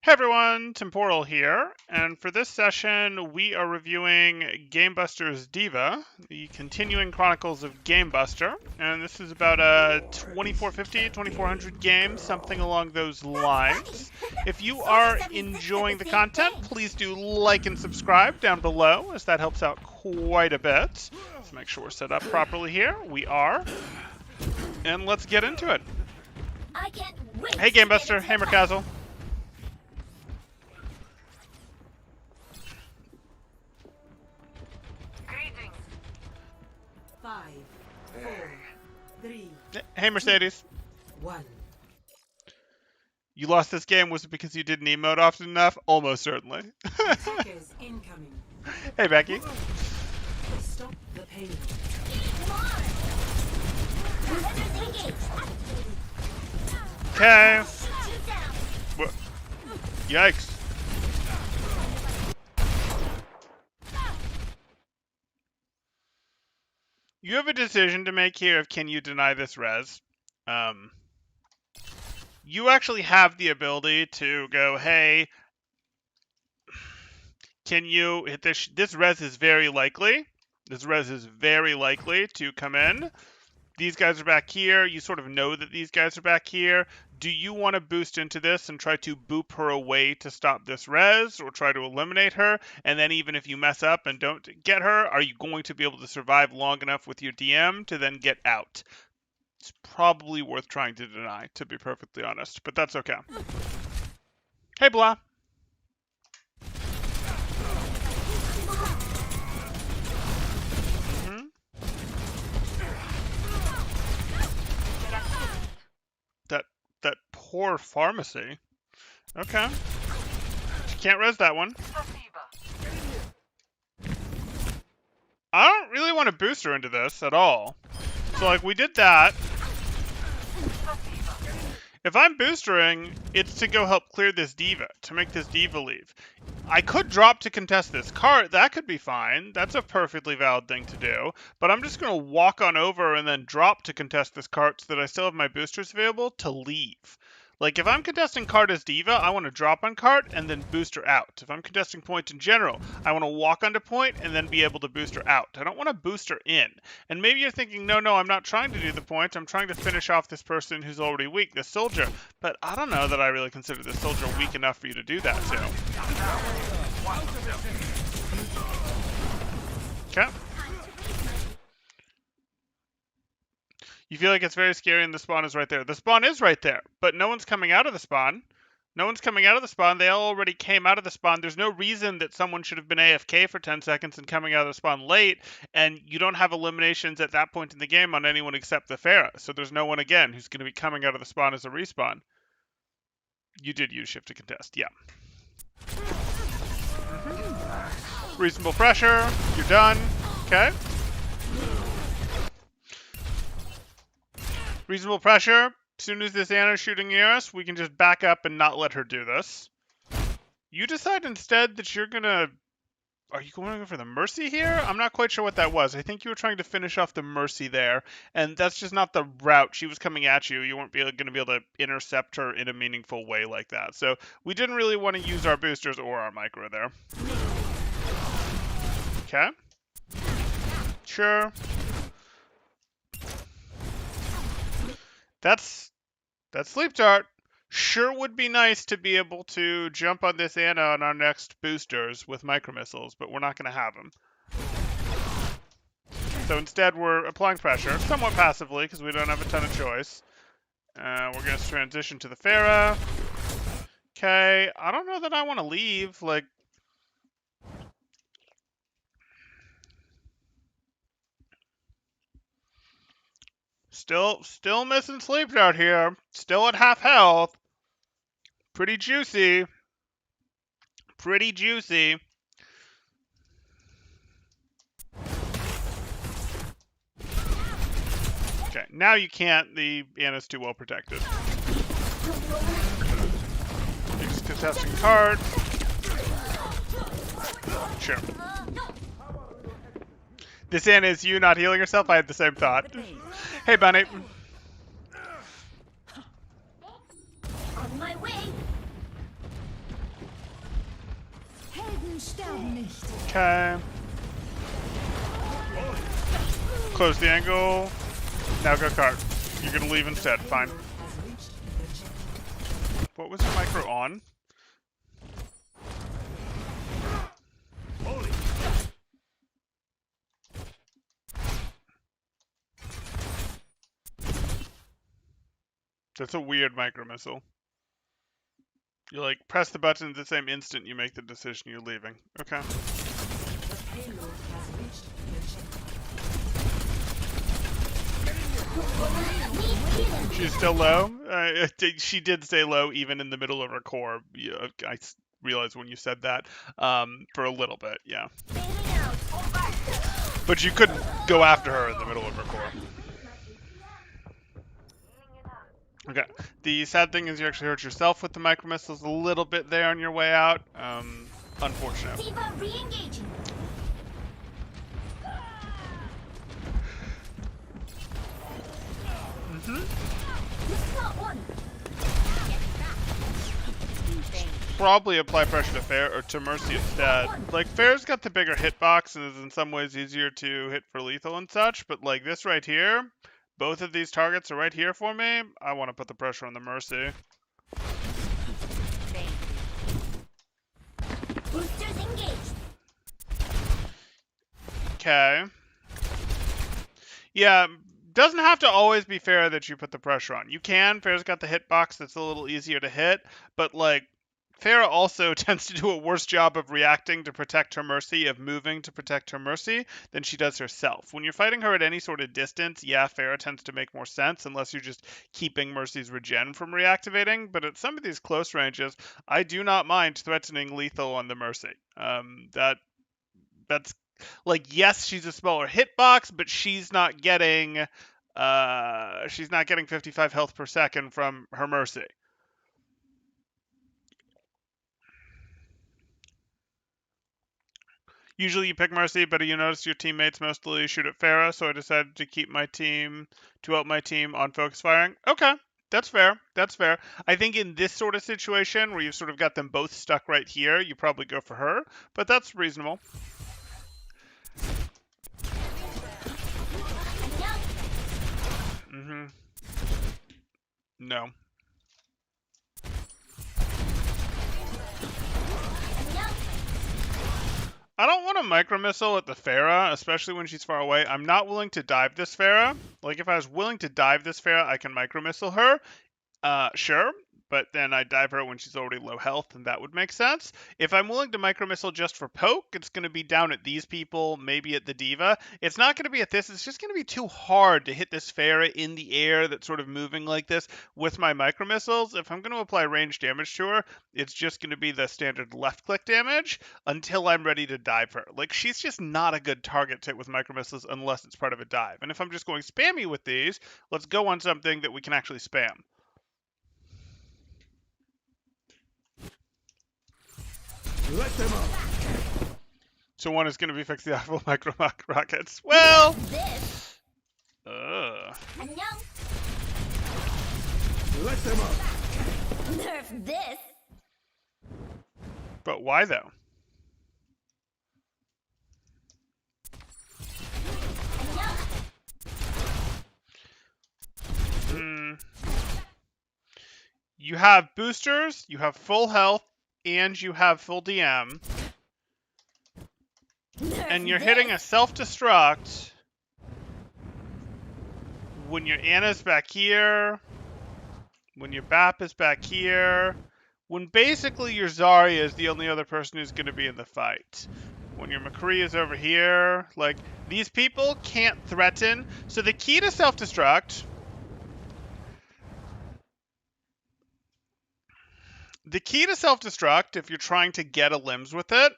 Hey everyone, Temporal here, and for this session we are reviewing Gamebuster's Diva, the continuing chronicles of Gamebuster, and this is about a 2450, 2400 game, something along those lines. If you are enjoying the content, please do like and subscribe down below, as that helps out quite a bit. Let's make sure we're set up properly here. We are, and let's get into it. Hey Gamebuster, hey Merkazel. Hey Mercedes. 1. You lost this game, was it because you didn't emote often enough? Almost certainly. Attackers incoming. Hey Becky. Stop the payload. Okay. Yikes. You have a decision to make here of can you deny this res. You actually have the ability to go, hey, can you hit this? This res is very likely. This res is very likely to come in. These guys are back here. You sort of know that these guys are back here. Do you want to boost into this and try to boop her away to stop this res, or try to eliminate her? And then even if you mess up and don't get her, are you going to be able to survive long enough with your DM to then get out? It's probably worth trying to deny, to be perfectly honest, but that's okay. Hey, Blah. That poor pharmacy. Okay. You can't res that one. I don't really want to boost her into this at all. So, like, we did that. If I'm boostering, it's to go help clear this diva, to make this diva leave. I could drop to contest this cart. That could be fine. That's a perfectly valid thing to do. But I'm just going to walk on over and then drop to contest this cart so that I still have my boosters available to leave. Like, if I'm contesting cart as diva, I want to drop on cart and then boost her out. If I'm contesting point in general, I want to walk onto point and then be able to boost her out. I don't want to boost her in. And maybe you're thinking, no, I'm not trying to do the point. I'm trying to finish off this person who's already weak, this soldier. But I don't know that I really consider this soldier weak enough for you to do that to. Okay. You feel like it's very scary and the spawn is right there. The spawn is right there, but no one's coming out of the spawn. No one's coming out of the spawn. They already came out of the spawn. There's no reason that someone should have been AFK for 10 seconds and coming out of the spawn late, and you don't have eliminations at that point in the game on anyone except the Pharah. So there's no one, again, who's going to be coming out of the spawn as a respawn. You did use shift to contest, yeah. Reasonable pressure. You're done. Okay. Reasonable pressure. As soon as this Anna's shooting near us, we can just back up and not let her do this. You decide instead that you're gonna... Are you going for the Mercy here? I'm not quite sure what that was. I think you were trying to finish off the Mercy there, and that's just not the route. She was coming at you. You weren't going to be able to intercept her in a meaningful way like that. So we didn't really want to use our boosters or our micro there. Okay. Sure. That's sleep dart. Sure would be nice to be able to jump on this Anna on our next boosters with micro missiles, but we're not going to have them. So instead we're applying pressure, somewhat passively because we don't have a ton of choice. We're going to transition to the Pharah. Okay, I don't know that I want to leave, like... Still missing sleep dart here. Still at half health. Pretty juicy. Pretty juicy. Okay, now you can't. The Anna's too well protected. You're just contesting card. Sure. This Anna is you not healing yourself? I had the same thought. Hey, Bunny. On my way. Helden sterben nicht. Okay. Close the angle. Now go cart. You're gonna leave instead. Fine. Has reached the checkpoint. What was the micro on? That's a weird micro missile. You like press the button at the same instant you make the decision you're leaving. Okay. The payload has reached the checkpoint. She's still low. She did stay low even in the middle of her core. Yeah, realized when you said that for a little bit. Yeah. But you couldn't go after her in the middle of her core. Okay. The sad thing is you actually hurt yourself with the micro missiles a little bit there on your way out. Unfortunate. Diva re-engaging. Probably apply pressure to Fair or to Mercy instead. Like Fair's got the bigger hitbox and is in some ways easier to hit for lethal and such, but like this right here, both of these targets are right here for me. I want to put the pressure on the Mercy. Boosters engaged. Okay. Yeah, doesn't have to always be Fair that you put the pressure on. You can. Fair's got the hitbox that's a little easier to hit, but like Farah also tends to do a worse job of reacting to protect her Mercy, of moving to protect her Mercy, than she does herself. When you're fighting her at any sort of distance, yeah, Farah tends to make more sense, unless you're just keeping Mercy's regen from reactivating. But at some of these close ranges, I do not mind threatening lethal on the Mercy. That's like, yes, she's a smaller hitbox, but she's not getting 55 health per second from her Mercy. Usually you pick Mercy, but you notice your teammates mostly shoot at Farah, so I decided to help my team on focus firing. Okay, that's fair. That's fair. I think in this sort of situation where you've sort of got them both stuck right here, you probably go for her, but that's reasonable. No. I don't want a micro missile at the Farah, especially when she's far away. I'm not willing to dive this Farah. Like, if I was willing to dive this Farah, I can micro missile her. Sure. But then I dive her when she's already low health, and that would make sense. If I'm willing to micro missile just for poke, it's going to be down at these people, maybe at the Diva. It's not going to be at this. It's just going to be too hard to hit this Farah in the air that's sort of moving like this with my micro missiles. If I'm going to apply range damage to her, it's just going to be the standard left click damage until I'm ready to dive her. Like, she's just not a good target to hit with micro missiles unless it's part of a dive. And if I'm just going spammy with these, let's go on something that we can actually spam. Let them up. So one is going to be fix the actual micro rockets. Well, This. Let them up. Nerf this. but why though? You have boosters, you have full health, and you have full DM. And you're hitting a self-destruct when your Anna's back here, when your Bap is back here, when basically your Zarya is the only other person who's going to be in the fight. When your McCree is over here, like, these people can't threaten. So the key to self-destruct... The key to self-destruct, if you're trying to get a limbs with it,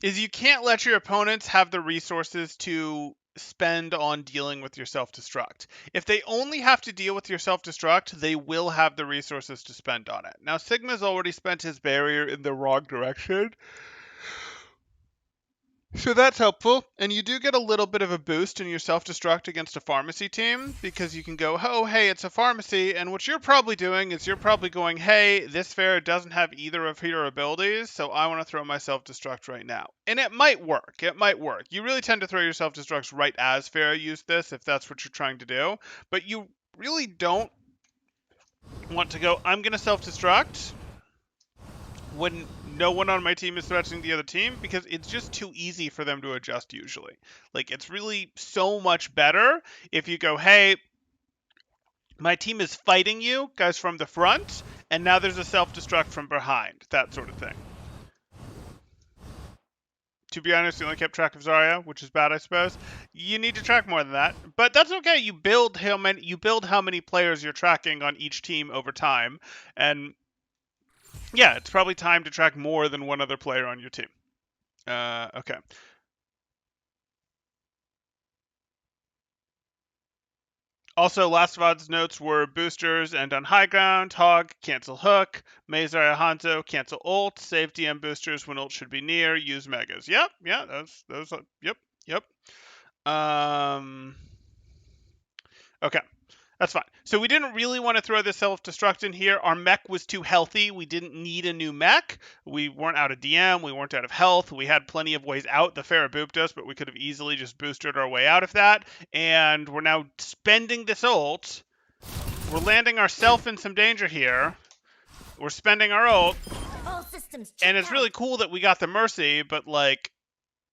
is you can't let your opponents have the resources to spend on dealing with your self-destruct. If they only have to deal with your self-destruct, they will have the resources to spend on it. Now, Sigma's already spent his barrier in the wrong direction. So that's helpful, and you do get a little bit of a boost in your self-destruct against a pharmacy team, because you can go, oh, hey, it's a pharmacy, and what you're probably doing is you're probably going, hey, this Pharah doesn't have either of her abilities, so I want to throw my self-destruct right now. And it might work. It might work. You really tend to throw your self-destructs right as Pharah used this, if that's what you're trying to do, but you really don't want to go, I'm going to self-destruct when no one on my team is threatening the other team, because it's just too easy for them to adjust usually. Like, it's really so much better if you go, hey, my team is fighting you guys from the front, and now there's a self-destruct from behind, that sort of thing. To be honest, you only kept track of Zarya, which is bad, I suppose. You need to track more than that, but that's okay. You build how many players you're tracking on each team over time, and yeah, it's probably time to track more than one other player on your team. Okay. Also, last VOD's notes were boosters and on high ground, hog, cancel hook, Mazar Hanzo, cancel ult, save DM boosters when ult should be near, use megas. Yep, yeah, those, yep. Okay. That's fine. So we didn't really want to throw the self-destruct in here. Our mech was too healthy. We didn't need a new mech. We weren't out of DM. We weren't out of health. We had plenty of ways out. The Pharah booped us, but we could have easily just boosted our way out of that. And we're now spending this ult. We're landing ourselves in some danger here. We're spending our ult. All systems And checked it's really cool that we got the Mercy, but, like,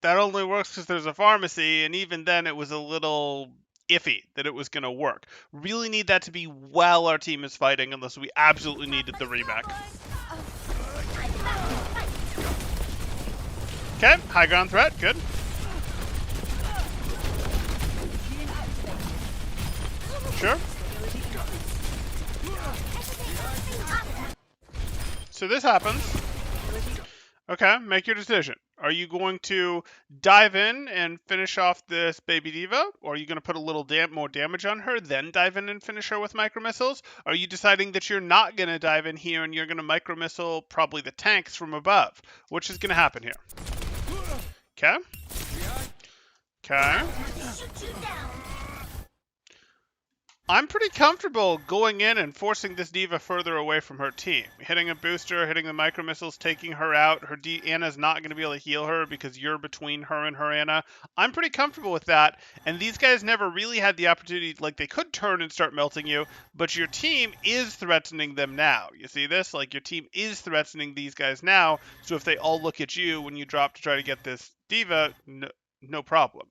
that only works because there's a pharmacy, and even then it was a little iffy that it was going to work. Really need that to be while our team is fighting, unless we absolutely needed the remake. Okay, high ground threat, good. Sure. So this happens. Okay, make your decision. Are you going to dive in and finish off this baby diva? Or are you going to put a little more damage on her, then dive in and finish her with micro missiles? Are you deciding that you're not going to dive in here and you're going to micro missile probably the tanks from above? Which is going to happen here? Okay. Okay. Shoot you down. I'm pretty comfortable going in and forcing this diva further away from her team. Hitting a booster, hitting the micro missiles, taking her out. Her Anna's not going to be able to heal her because you're between her and her Anna. I'm pretty comfortable with that. And these guys never really had the opportunity, like, they could turn and start melting you, but your team is threatening them now. You see this? Like, your team is threatening these guys now. So if they all look at you when you drop to try to get this diva, no problem.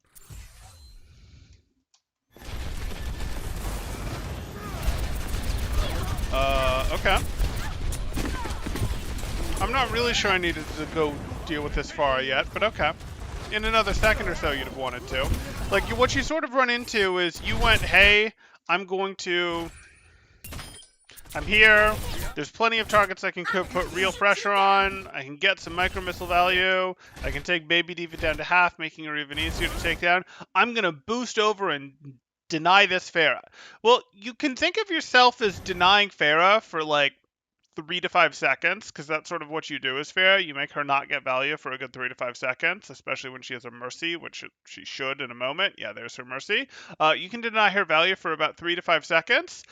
Okay. I'm not really sure I needed to go deal with this Pharah yet, but okay. In another second or so, you'd have wanted to. Like, what you sort of run into is you went, hey, I'm here. There's plenty of targets I can put real pressure on. I can get some micro missile value. I can take Baby Diva down to half, making her even easier to take down. I'm going to boost over and deny this Pharah. Well, you can think of yourself as denying Pharah for like 3 to 5 seconds, because that's sort of what you do as Pharah. You make her not get value for a good 3 to 5 seconds, especially when she has a Mercy, which she should in a moment. Yeah, there's her Mercy. You can deny her value for about 3 to 5 seconds.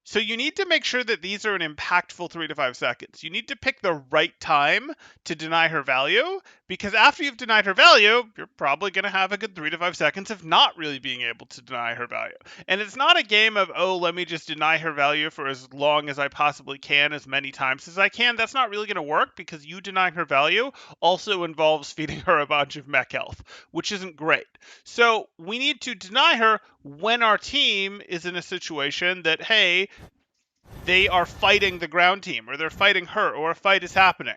So you need to make sure that these are an impactful 3 to 5 seconds. You need to pick the right time to deny her value, because after you've denied her value, you're probably going to have a good 3 to 5 seconds of not really being able to deny her value. And it's not a game of, oh, let me just deny her value for as long as I possibly can, as many times as I can. That's not really going to work, because you denying her value also involves feeding her a bunch of mech health, which isn't great. So we need to deny her when our team is in a situation that, hey, they are fighting the ground team, or they're fighting her, or a fight is happening.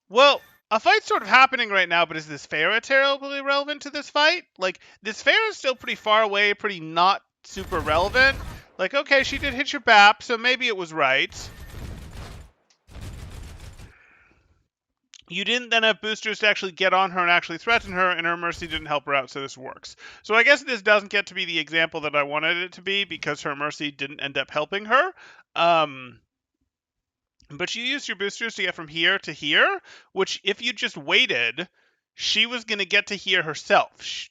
Well, a fight's sort of happening right now, but is this Pharah terribly relevant to this fight? Like, this Pharah is still pretty far away, pretty not super relevant. Like, okay, she did hit your BAP, so maybe it was right. You didn't then have boosters to actually get on her and actually threaten her, and her Mercy didn't help her out, so this works. So I guess this doesn't get to be the example that I wanted it to be, because her Mercy didn't end up helping her. But you used your boosters to get from here to here, which if you just waited, she was going to get to here herself.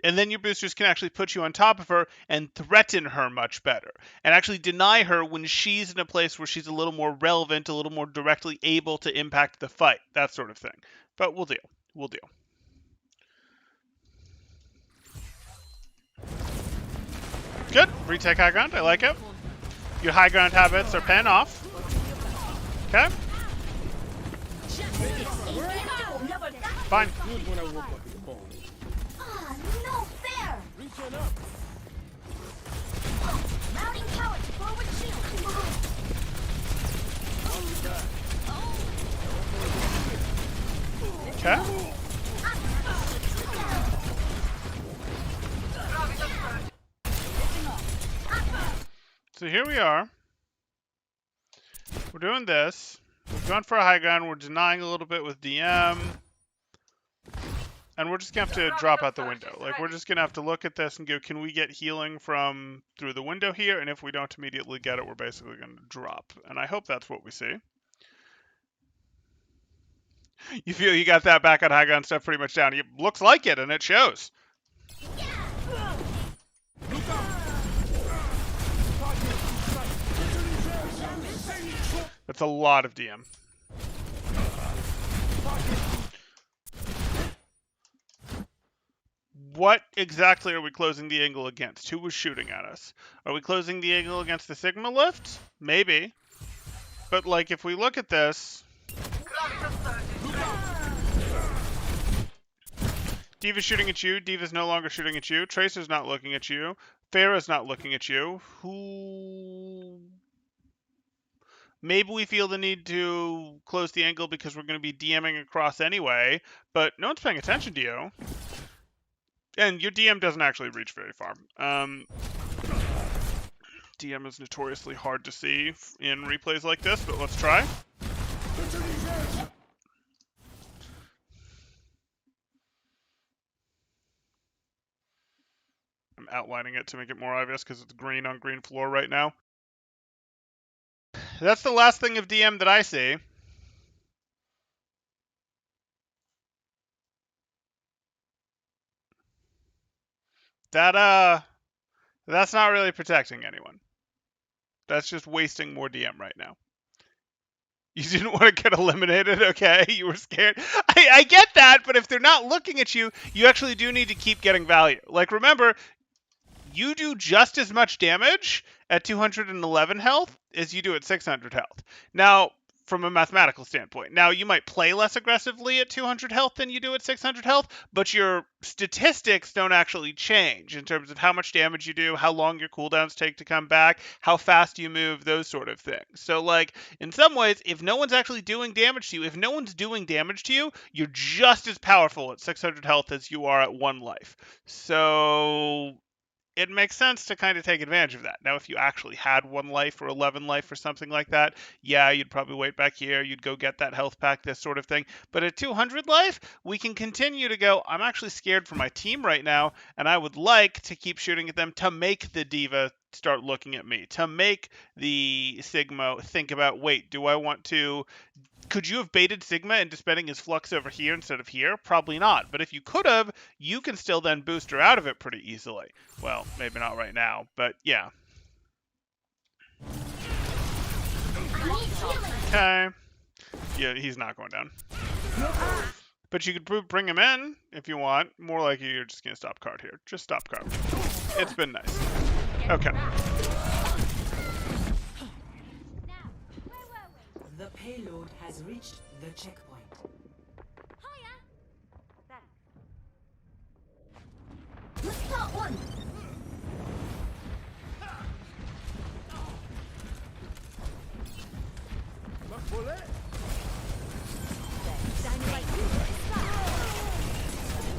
And then your boosters can actually put you on top of her and threaten her much better. And actually deny her when she's in a place where she's a little more relevant, a little more directly able to impact the fight. That sort of thing. But we'll deal. We'll deal. Good. Retake high ground. I like it. Your high ground habits are paying off. Okay. Fine. Good when I woke up in the morning. Ah, no fair! Reach on up. Mounting power to forward shield. Okay. So here we are. We're doing this. We've gone for a high ground. We're denying a little bit with DM. And we're just going to have to drop out the window. Like, we're just going to have to look at this and go, can we get healing from through the window here? And if we don't immediately get it, we're basically going to drop. And I hope that's what we see. You feel you got that back on high ground stuff pretty much down. It looks like it, and it shows. That's a lot of DM. What exactly are we closing the angle against? Who was shooting at us? Are we closing the angle against the Sigma lift? Maybe. But, like, if we look at this... Diva's shooting at you. Diva's no longer shooting at you. Tracer's not looking at you. Pharah's not looking at you. Who... Maybe we feel the need to close the angle because we're going to be DMing across anyway, but no one's paying attention to you. And your DM doesn't actually reach very far. DM is notoriously hard to see in replays like this, but let's try. I'm outlining it to make it more obvious because it's green on green floor right now. That's the last thing of DM that I see. That's not really protecting anyone. That's just wasting more DM right now. You didn't want to get eliminated, okay? You were scared. I get that, but if they're not looking at you, you actually do need to keep getting value. Like, remember, you do just as much damage at 211 health as you do at 600 health. Now, from a mathematical standpoint. Now, you might play less aggressively at 200 health than you do at 600 health, but your statistics don't actually change in terms of how much damage you do, how long your cooldowns take to come back, how fast you move, those sort of things. So, like, in some ways, if no one's actually doing damage to you, if no one's doing damage to you, you're just as powerful at 600 health as you are at 1 life. So... it makes sense to kind of take advantage of that. Now, if you actually had 1 life or 11 life or something like that, yeah, you'd probably wait back here. You'd go get that health pack, this sort of thing. But at 200 life, we can continue to go, I'm actually scared for my team right now, and I would like to keep shooting at them to make the Diva start looking at me, to make the Sigma think about, wait, do I want to... Could you have baited Sigma into spending his flux over here instead of here? Probably not. But if you could have, you can still then boost her out of it pretty easily. Well, maybe not right now, but yeah. Okay. Yeah, he's not going down. But you could bring him in if you want. More likely you're just going to stop card here. Just stop card. It's been nice. Okay. The payload has reached the checkpoint. Let's start one.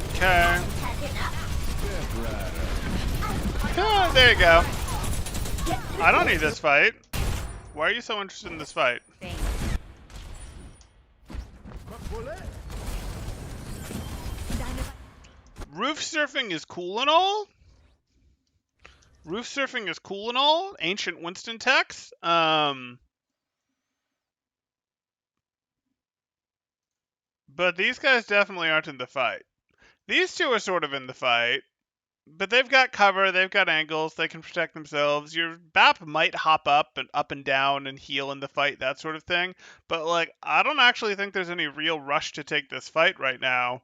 Okay. Oh, there you go. I don't need this fight. Why are you so interested in this fight? Roof surfing is cool and all. Roof surfing is cool and all. Ancient Winston text. But these guys definitely aren't in the fight. These two are sort of in the fight, but they've got cover, they've got angles, they can protect themselves. Your BAP might hop up and down and heal in the fight, that sort of thing. But like, I don't actually think there's any real rush to take this fight right now.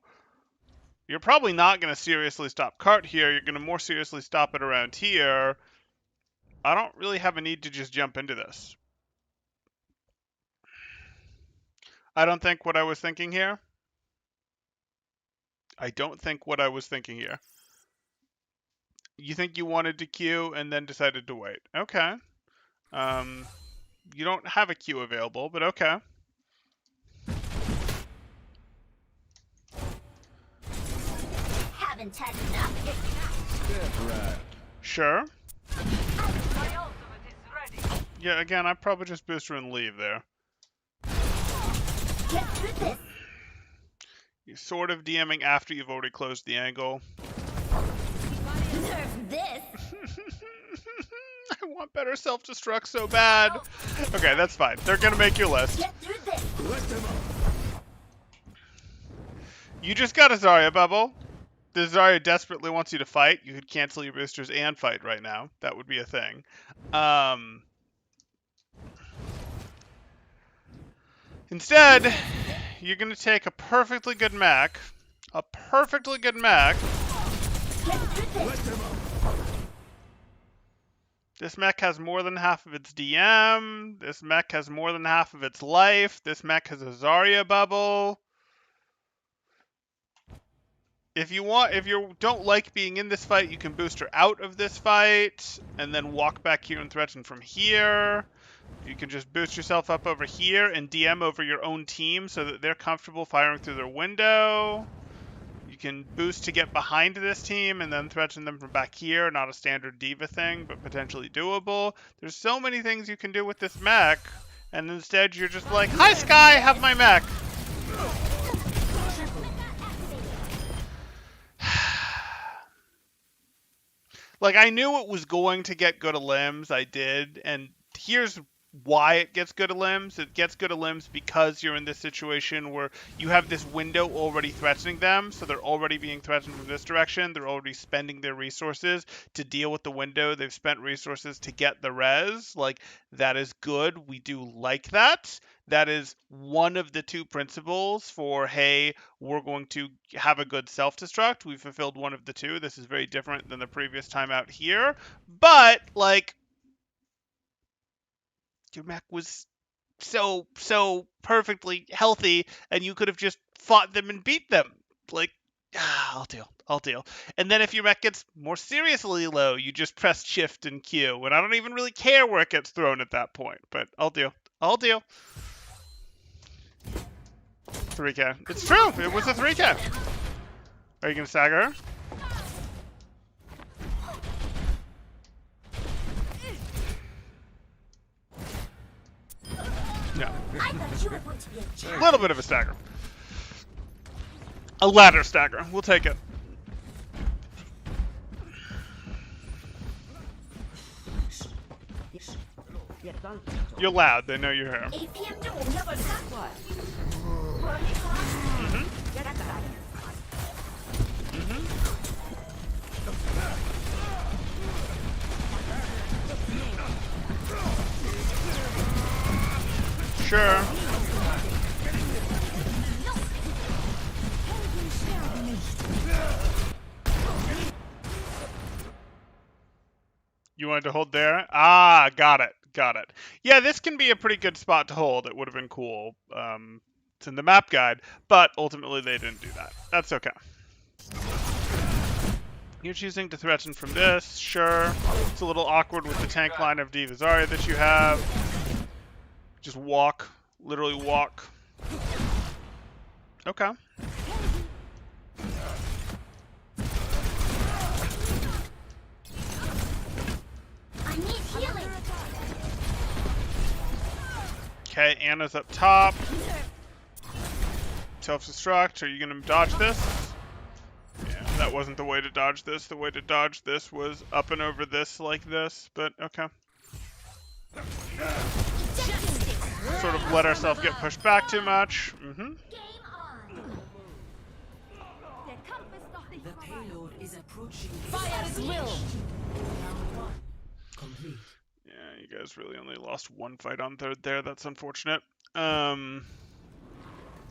You're probably not going to seriously stop Cart here. You're going to more seriously stop it around here. I don't really have a need to just jump into this. I don't think what I was thinking here. I don't think what I was thinking here. You think you wanted to queue and then decided to wait. Okay. You don't have a queue available, but okay. Haven't had enough. Right. Sure. Yeah, again, I'd probably just booster and leave there. Get through this. You're sort of DMing after you've already closed the angle. Nerf this. I want better self-destruct so bad. Okay, that's fine. They're gonna make your list. Get through this. Let them up. You just got a Zarya bubble. The Zarya desperately wants you to fight. You could cancel your boosters and fight right now. That would be a thing. Instead, you're going to take a perfectly good mech. A perfectly good mech. Get through Let this. them up. This mech has more than half of its DM. This mech has more than half of its life. This mech has a Zarya bubble. If you don't like being in this fight, you can booster out of this fight and then walk back here and threaten from here. You can just boost yourself up over here and DM over your own team so that they're comfortable firing through their window. You can boost to get behind this team and then threaten them from back here. Not a standard D.Va thing, but potentially doable. There's so many things you can do with this mech, and instead you're just like, "Hi Sky, have my mech." Like, I knew it was going to get good limbs, I did, and here's why it gets good limbs. It gets good limbs because you're in this situation where you have this window already threatening them, so they're already being threatened from this direction. They're already spending their resources to deal with the window. They've spent resources to get the res. Like, that is good. We do like that. That is one of the two principles for, hey, we're going to have a good self-destruct. We fulfilled one of the two. This is very different than the previous time out here. But, like, your mech was so perfectly healthy, and you could have just fought them and beat them. Like, I'll deal. And then if your mech gets more seriously low, you just press shift and Q, and I don't even really care where it gets thrown at that point, but I'll deal. 3K. It's true. It was a 3K. Are you gonna stagger her? No. I thought you were going to be a A champ. little bit of a stagger. A ladder stagger. We'll take it. You're loud. They know you're here. APM to Sure. You wanted to hold there? Ah, got it. Yeah, this can be a pretty good spot to hold. It would have been cool. It's in the map guide, but ultimately they didn't do that. That's okay. You're choosing to threaten from this, sure. It's a little awkward with the tank line of D.Va Zarya that you have. Just walk. Literally walk. Okay. I need healing. Okay, Anna's up top. Self-destruct. Are you going to dodge this? Yeah, that wasn't the way to dodge this. The way to dodge this was up and over this like this, but okay. Sort of let ourselves get pushed back too much. Game on. Fire at will. Round 1 complete. Yeah, you guys really only lost one fight on third there. That's unfortunate.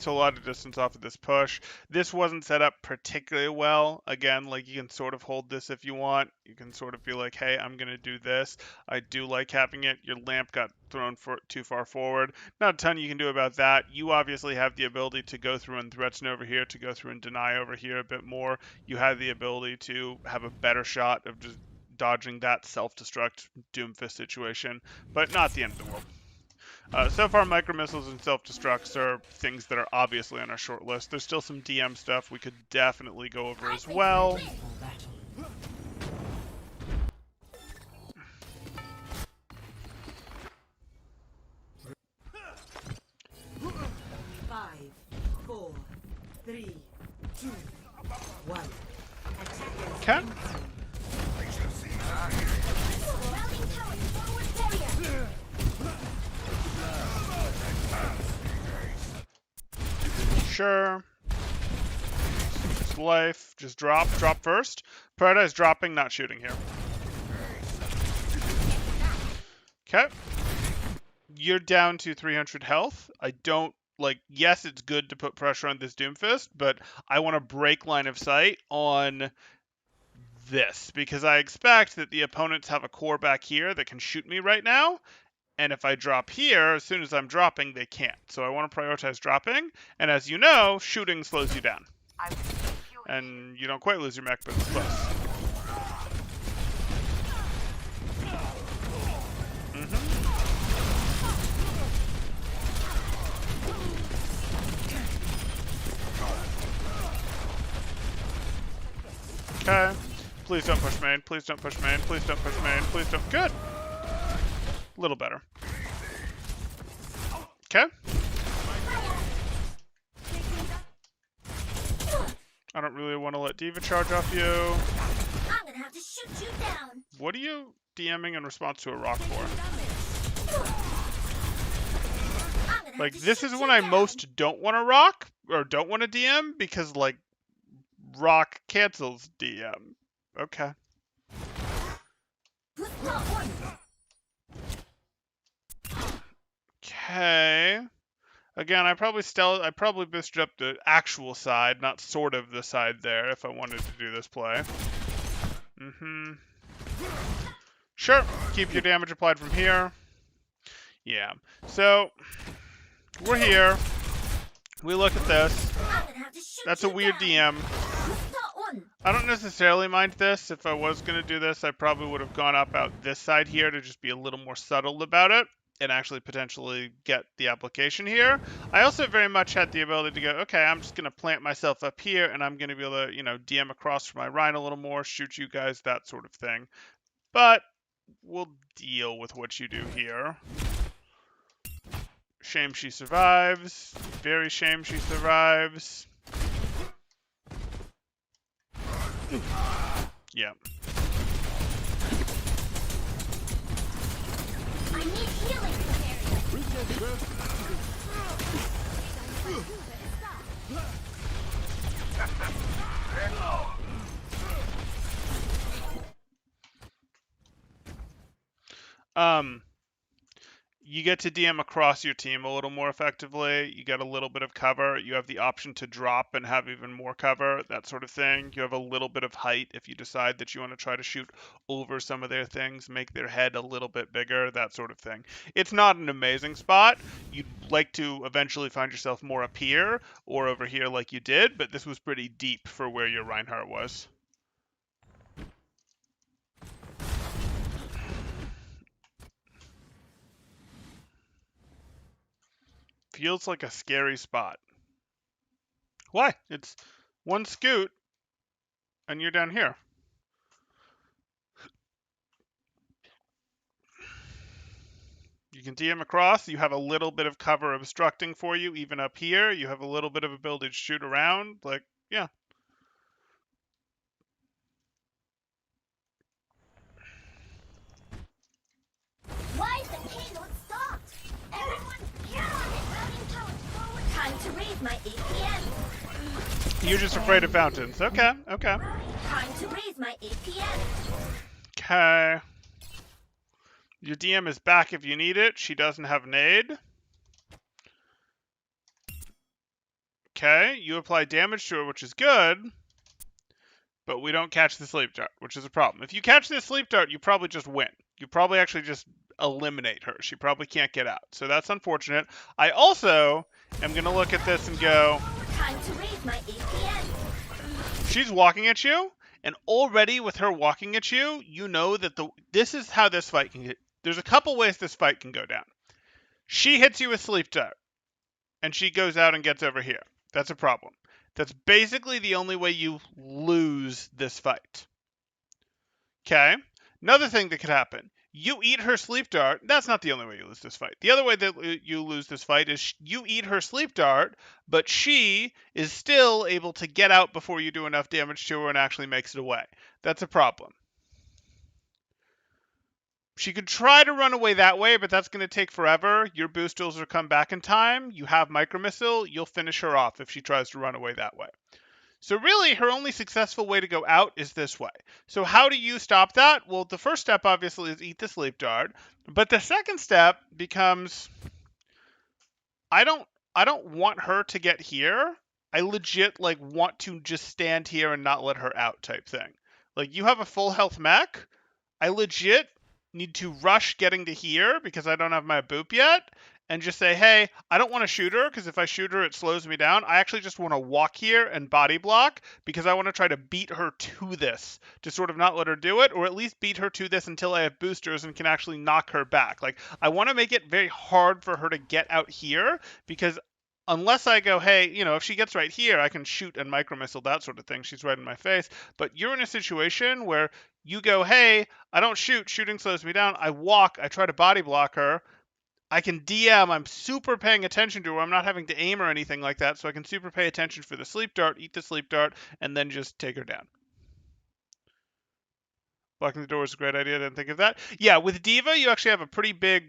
So a lot of distance off of this push. This wasn't set up particularly well. Again, like, you can sort of hold this if you want. You can sort of be like, hey, I'm going to do this. I do like having it. Your lamp got thrown too far forward. Not a ton you can do about that. You obviously have the ability to go through and threaten over here, to go through and deny over here a bit more. You have the ability to have a better shot of just dodging that self-destruct Doomfist situation, but not the end of the world. So far, micro missiles and self-destructs are things that are obviously on our short list. There's still some DM stuff we could definitely go over as well. Five, 4, 3, 2, 1. Okay. Rallying tower, forward barrier. Sure. It's life. Just drop first. Prioritize dropping, not shooting here. Okay. You're down to 300 health. I don't, like, yes, it's good to put pressure on this Doomfist, but I want to break line of sight on this, because I expect that the opponents have a core back here that can shoot me right now. And if I drop here, as soon as I'm dropping, they can't. So I want to prioritize dropping. And as you know, shooting slows you down. And you don't quite lose your mech, but it's close. Okay. Please don't push main. Please don't push main. Please don't push main. Please don't. Good. A little better. Okay. I don't really want to let Diva charge off you. I'm gonna have to shoot you down. What are you DMing in response to a rock for? Like, this is when I most don't want to rock, or don't want to DM, because, like, rock cancels DM. Okay. Okay. Again, I probably boosted up the actual side, not sort of the side there, if I wanted to do this play. Sure. Keep your damage applied from here. Yeah. So, we're here. We look at this. That's a weird DM. I don't necessarily mind this. If I was going to do this, I probably would have gone up out this side here to just be a little more subtle about it and actually potentially get the application here. I also very much had the ability to go, okay, I'm just going to plant myself up here, and I'm going to be able to, DM across from my Rhine a little more, shoot you guys, that sort of thing. But we'll deal with what you do here. Shame she survives. Very shame she survives. Yeah. I need healing. You get to DM across your team a little more effectively. You get a little bit of cover. You have the option to drop and have even more cover, that sort of thing. You have a little bit of height if you decide that you want to try to shoot over some of their things, make their head a little bit bigger, that sort of thing. It's not an amazing spot. You'd like to eventually find yourself more up here or over here like you did, but this was pretty deep for where your Reinhardt was. Feels like a scary spot. Why? It's one scoot, and you're down here. You can DM across. You have a little bit of cover obstructing for you, even up here. You have a little bit of ability to shoot around. Like, yeah. Why is the payload stopped? Everyone, get on it. Rallying tower, forward. Time to raise my APM. You're just afraid of fountains. Okay, okay. Time to raise raise my APM. Okay. Your DM is back if you need it. She doesn't have nade. Okay, you apply damage to her, which is good. But we don't catch the sleep dart, which is a problem. If you catch this sleep dart, you probably just win. You probably actually just eliminate her. She probably can't get out. So that's unfortunate. I also am going to look at this and go, Time to raise my APM. she's walking at you. And already with her walking at you, you know that this is how this fight can get. There's a couple ways this fight can go down. She hits you with sleep dart. And she goes out and gets over here. That's a problem. That's basically the only way you lose this fight. Okay? Another thing that could happen. You eat her sleep dart. That's not the only way you lose this fight. The other way that you lose this fight is you eat her sleep dart, but she is still able to get out before you do enough damage to her and actually makes it away. That's a problem. She could try to run away that way, but that's going to take forever. Your boosters will come back in time. You have micro missile. You'll finish her off if she tries to run away that way. So really, her only successful way to go out is this way. So how do you stop that? Well, the first step, obviously, is eat the sleep dart. But the second step becomes, I don't want her to get here. I legit, want to just stand here and not let her out type thing. You have a full health mech. I legit need to rush getting to here because I don't have my boop yet. And just say, hey, I don't want to shoot her because if I shoot her, it slows me down. I actually just want to walk here and body block because I want to try to beat her to this to sort of not let her do it, or at least beat her to this until I have boosters and can actually knock her back. I want to make it very hard for her to get out here because unless I go, hey, if she gets right here, I can shoot and micro missile, that sort of thing. She's right in my face. But you're in a situation where you go, hey, I don't shoot. Shooting slows me down. I walk. I try to body block her. I can DM, I'm super paying attention to her, I'm not having to aim or anything like that, so I can super pay attention for the sleep dart, eat the sleep dart, and then just take her down. Blocking the door is a great idea, I didn't think of that. Yeah, with Diva, you actually have a pretty big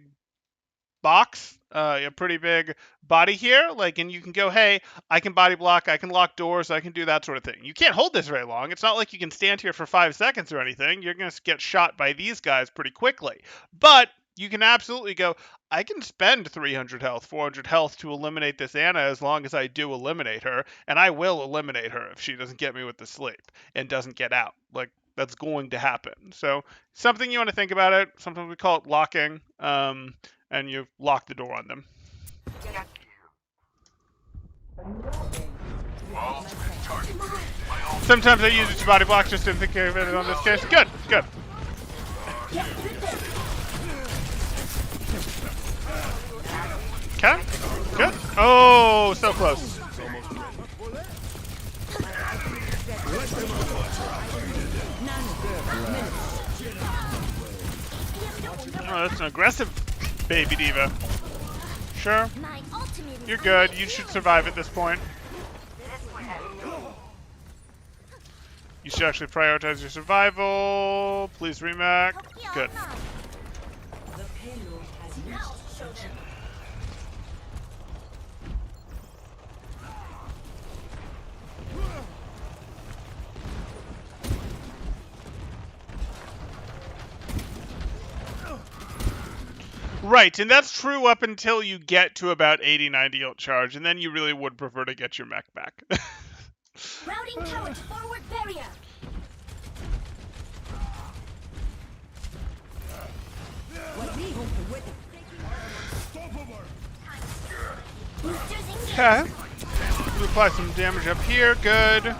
box, a pretty big body here, and you can go, hey, I can body block, I can lock doors, I can do that sort of thing. You can't hold this very long. It's not like you can stand here for 5 seconds or anything. You're going to get shot by these guys pretty quickly. But you can absolutely go, I can spend 300 health, 400 health to eliminate this Anna as long as I do eliminate her, and I will eliminate her if she doesn't get me with the sleep and doesn't get out. That's going to happen. So something you want to think about it. Sometimes we call it locking, and you lock the door on them. Sometimes I use it to body block, just didn't think of it on this case. Good, good. Okay, good. Oh, so close. Oh, that's an aggressive baby diva. Sure. You're good. You should survive at this point. You should actually prioritize your survival. Please remake. Good. Right, and that's true up until you get to about 80-90 ult charge, and then you really would prefer to get your mech back. Routing tower to forward barrier. Okay. We apply some damage up here, good.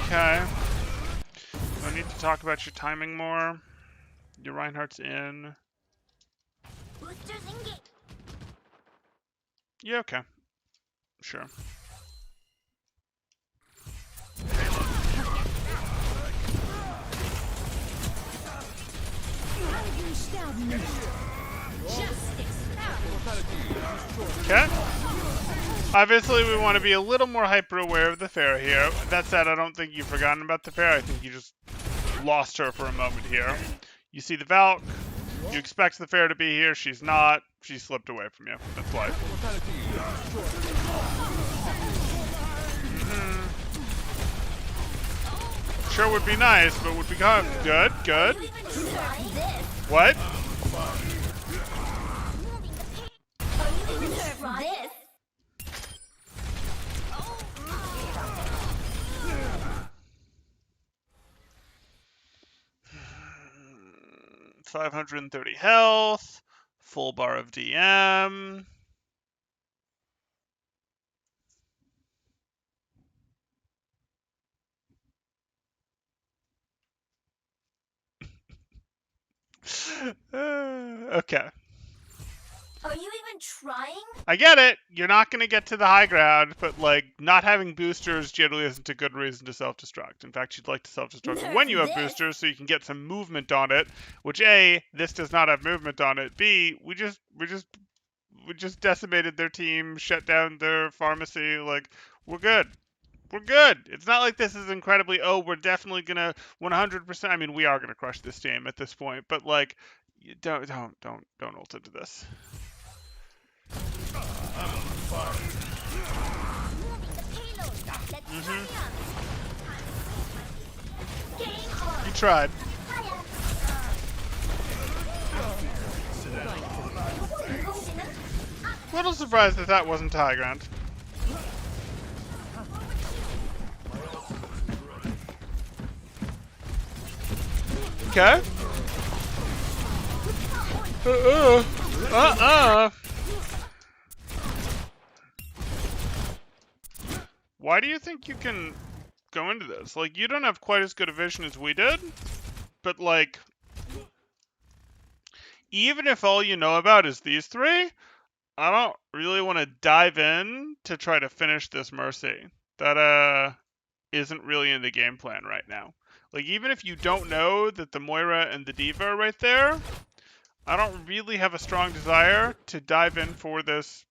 Okay. I need to talk about your timing more. Your Reinhardt's in. Yeah, okay. Sure. Okay. Obviously, we want to be a little more hyper aware of the Pharah here. That said, I don't think you've forgotten about the Pharah. I think you just lost her for a moment here. You see the Valk. You expect the Pharah to be here. She's not. she slipped away from you. That's life. Sure would be nice, but would be good. Good. What? This. 530 health. Full bar of DM. Okay. Are you even trying? I get it. You're not going to get to the high ground, but like not having boosters generally isn't a good reason to self-destruct. In fact, you'd like to self-destruct when you have boosters so you can get some movement on it, which A, this does not have movement on it. B, we just decimated their team, shut down their pharmacy. Like, we're good. We're good. It's not like this is incredibly, oh, we're definitely going to 100%. I mean, we are going to crush this team at this point, but like, don't ult into this. You tried. A little surprised that that wasn't high ground. Okay. Why do you think you can go into this? Like, you don't have quite as good a vision as we did, but like, even if all you know about is these three, I don't really want to dive in to try to finish this Mercy. That isn't really in the game plan right now. Like, even if you don't know that the Moira and the D.Va are right there, I don't really have a strong desire to dive in for this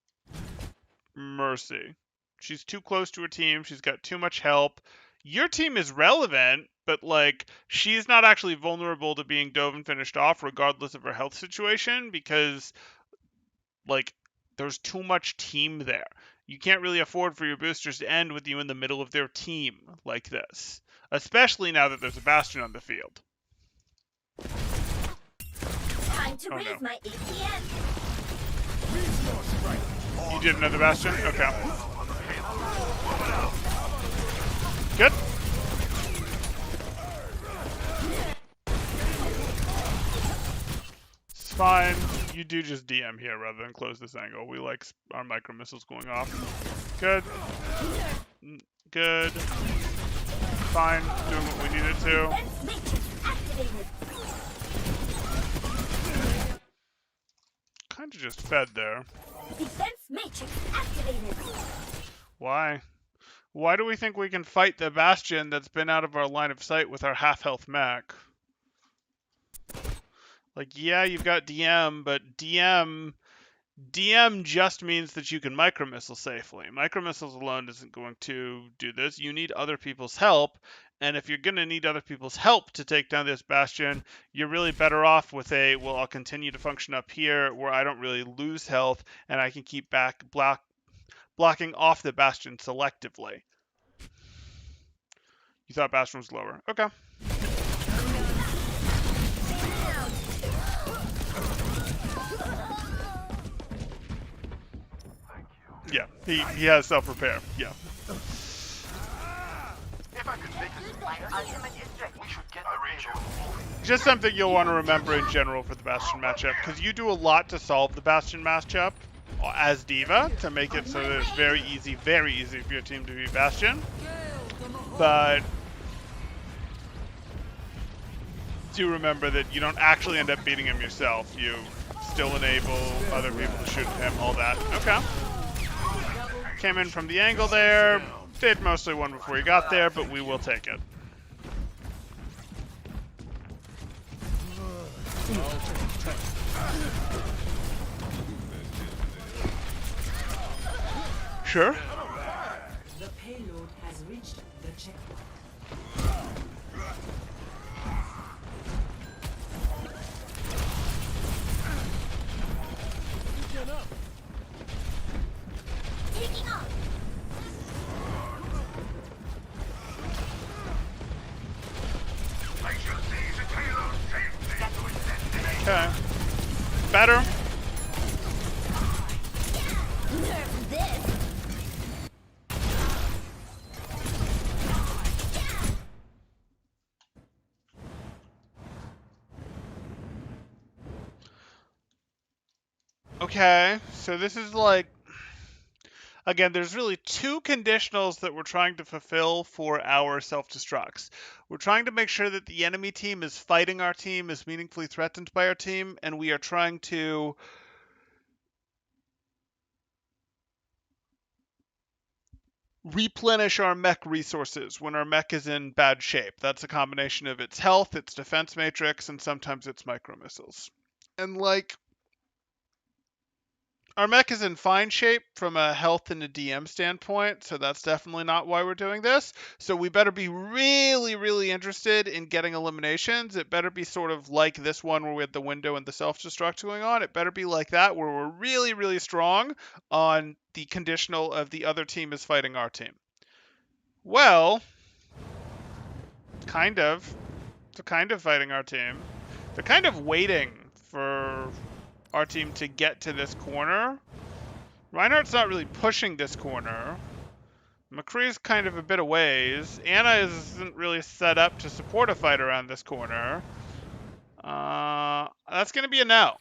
Mercy. She's too close to her team. She's got too much help. Your team is relevant, but like, she's not actually vulnerable to being dove and finished off regardless of her health situation because like, there's too much team there. You can't really afford for your boosters to end with you in the middle of their team like this. Especially now that there's a Bastion on the field. Time to raise my ATM. You did another Bastion? Okay. Good. It's fine. You do just DM here rather than close this angle. We like our micro missiles going off. Good. Good. Fine. Doing what we needed to. Kind of just fed there. Defense matrix activated. Why? Why do we think we can fight the Bastion that's been out of our line of sight with our half-health mech? Like, yeah, you've got DM, but DM just means that you can micro-missile safely. Micro-missiles alone isn't going to do this. You need other people's help, and if you're going to need other people's help to take down this Bastion, you're really better off with a, well, I'll continue to function up here where I don't really lose health, and I can keep blocking off the Bastion selectively. You thought Bastion was lower. Okay. Yeah, he has self-repair. Yeah. Just something you'll want to remember in general for the Bastion matchup, because you do a lot to solve the Bastion matchup as D.Va to make it so that it's very easy for your team to beat Bastion. But do remember that you don't actually end up beating him yourself. You still enable other people to shoot at him, all that. Okay. Came in from the angle there. Did mostly one before you got there, but we will take it. Sure. The payload has reached the checkpoint. better. Nerf this. Okay, so this is like, again, there's really two conditionals that we're trying to fulfill for our self-destructs. We're trying to make sure that the enemy team is fighting our team, is meaningfully threatened by our team, and we are trying to replenish our mech resources when our mech is in bad shape. That's a combination of its health, its defense matrix, and sometimes its micro missiles. And like, our mech is in fine shape from a health and a DM standpoint, so that's definitely not why we're doing this. So we better be really, really interested in getting eliminations. It better be sort of like this one where we had the window and the self-destruct going on. It better be like that where we're really, really strong on the conditional of the other team is fighting our team. Well, kind of. They're kind of fighting our team. They're kind of waiting for our team to get to this corner. Reinhardt's not really pushing this corner. McCree's kind of a bit of ways. Anna isn't really set up to support a fight around this corner. That's going to be a no.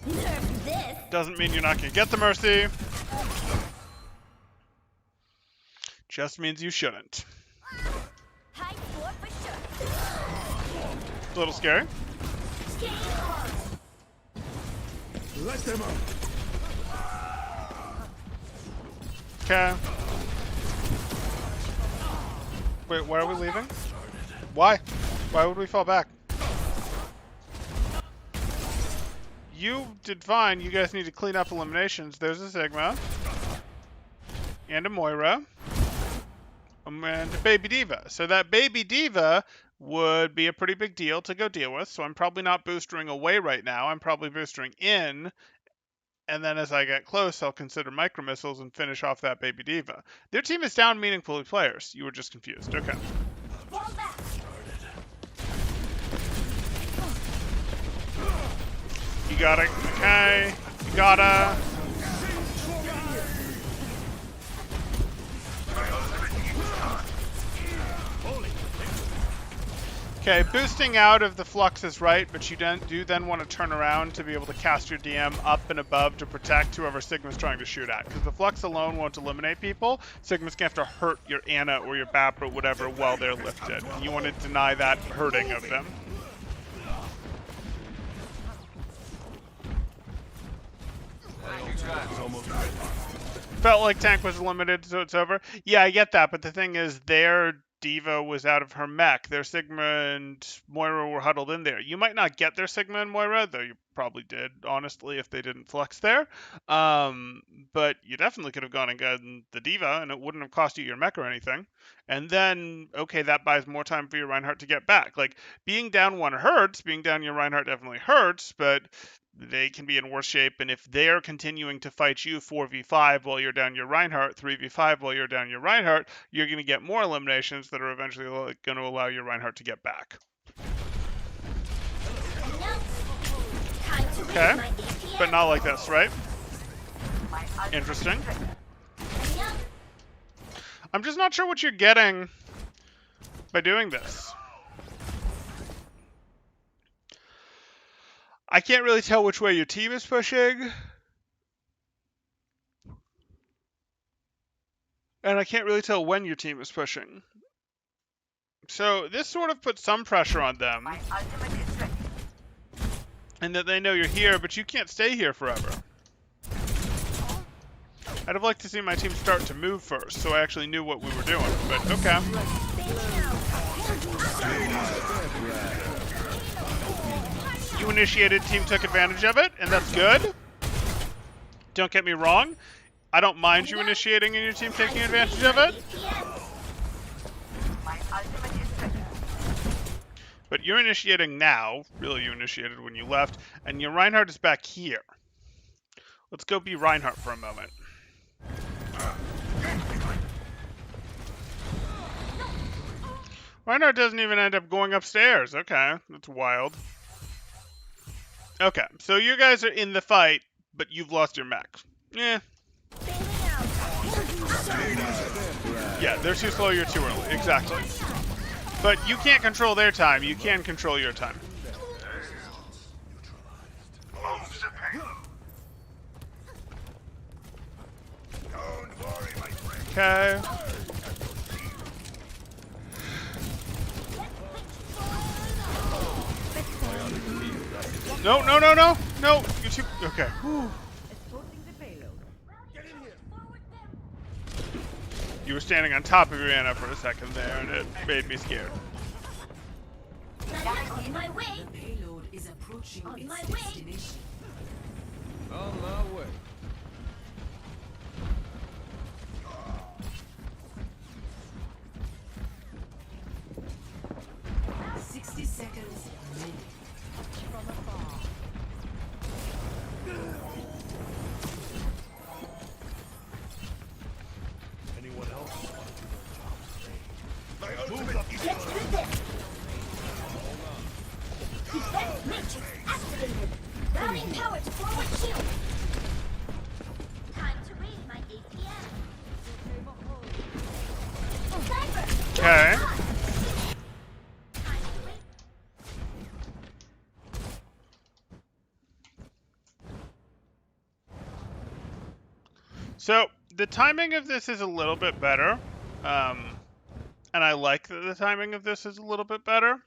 Nerf this. Doesn't mean you're not going to get the mercy. Just means you shouldn't. High score for sure. A little scary. Stay close. Let them up. Okay. Wait, why are we leaving? Why? Why would we fall back? You did fine. You guys need to clean up eliminations. There's a Sigma. And a Moira. And a Baby Diva. So that Baby Diva would be a pretty big deal to go deal with. So I'm probably not boostering away right now. I'm probably boostering in. And then as I get close, I'll consider micro missiles and finish off that Baby Diva. Their team is down meaningfully players. You were just confused. Okay. Fall back. You got it. Okay. You gotta. Okay, boosting out of the flux is right, but you do then want to turn around to be able to cast your DM up and above to protect whoever Sigma's trying to shoot at. Because the flux alone won't eliminate people. Sigma's going to have to hurt your Anna or your Bap or whatever while they're lifted. You want to deny that hurting of them. Felt like tank was limited, so it's over. Yeah, I get that, but the thing is, their Diva was out of her mech. Their Sigma and Moira were huddled in there. You might not get their Sigma and Moira, though you probably did, honestly, if they didn't flex there. But you definitely could have gone and gotten the Diva, and it wouldn't have cost you your mech or anything. And then, okay, that buys more time for your Reinhardt to get back. Like, being down one hurts. Being down your Reinhardt definitely hurts, but they can be in worse shape, and if they're continuing to fight you 4v5 while you're down your Reinhardt, 3v5 while you're down your Reinhardt, you're going to get more eliminations that are eventually going to allow your Reinhardt to get back. Okay, but not like this, right? Interesting. I'm just not sure what you're getting by doing this. I can't really tell which way your team is pushing. And I can't really tell when your team is pushing. So this sort of puts some pressure on them. And that they know you're here, but you can't stay here forever. I'd have liked to see my team start to move first, so I actually knew what we were doing, but okay. You initiated, team took advantage of it, and that's good. Don't get me wrong. I don't mind you initiating and your team taking advantage of it. But you're initiating now. Really, you initiated when you left. And your Reinhardt is back here. Let's go be Reinhardt for a moment. Reinhardt doesn't even end up going upstairs. Okay, that's wild. Okay, so you guys are in the fight, but you've lost your mech. Yeah. Yeah, they're too slow, you're too early. Exactly. But you can't control their time. You can control your time. Okay. No, no, no, no, no. You're too. Okay. Whew. You were standing on top of your Anna for a second there, and it made me scared. On my way. The payload is approaching On its my way. destination. On my way. 60 seconds remaining. From afar. Anyone else? Let's do this. Defense matrix activated. Routing power to forward shield. Time to raise my APM. Sniper. Okay. Time to wait. So the timing of this is a little bit better, and I like that the timing of this is a little bit better.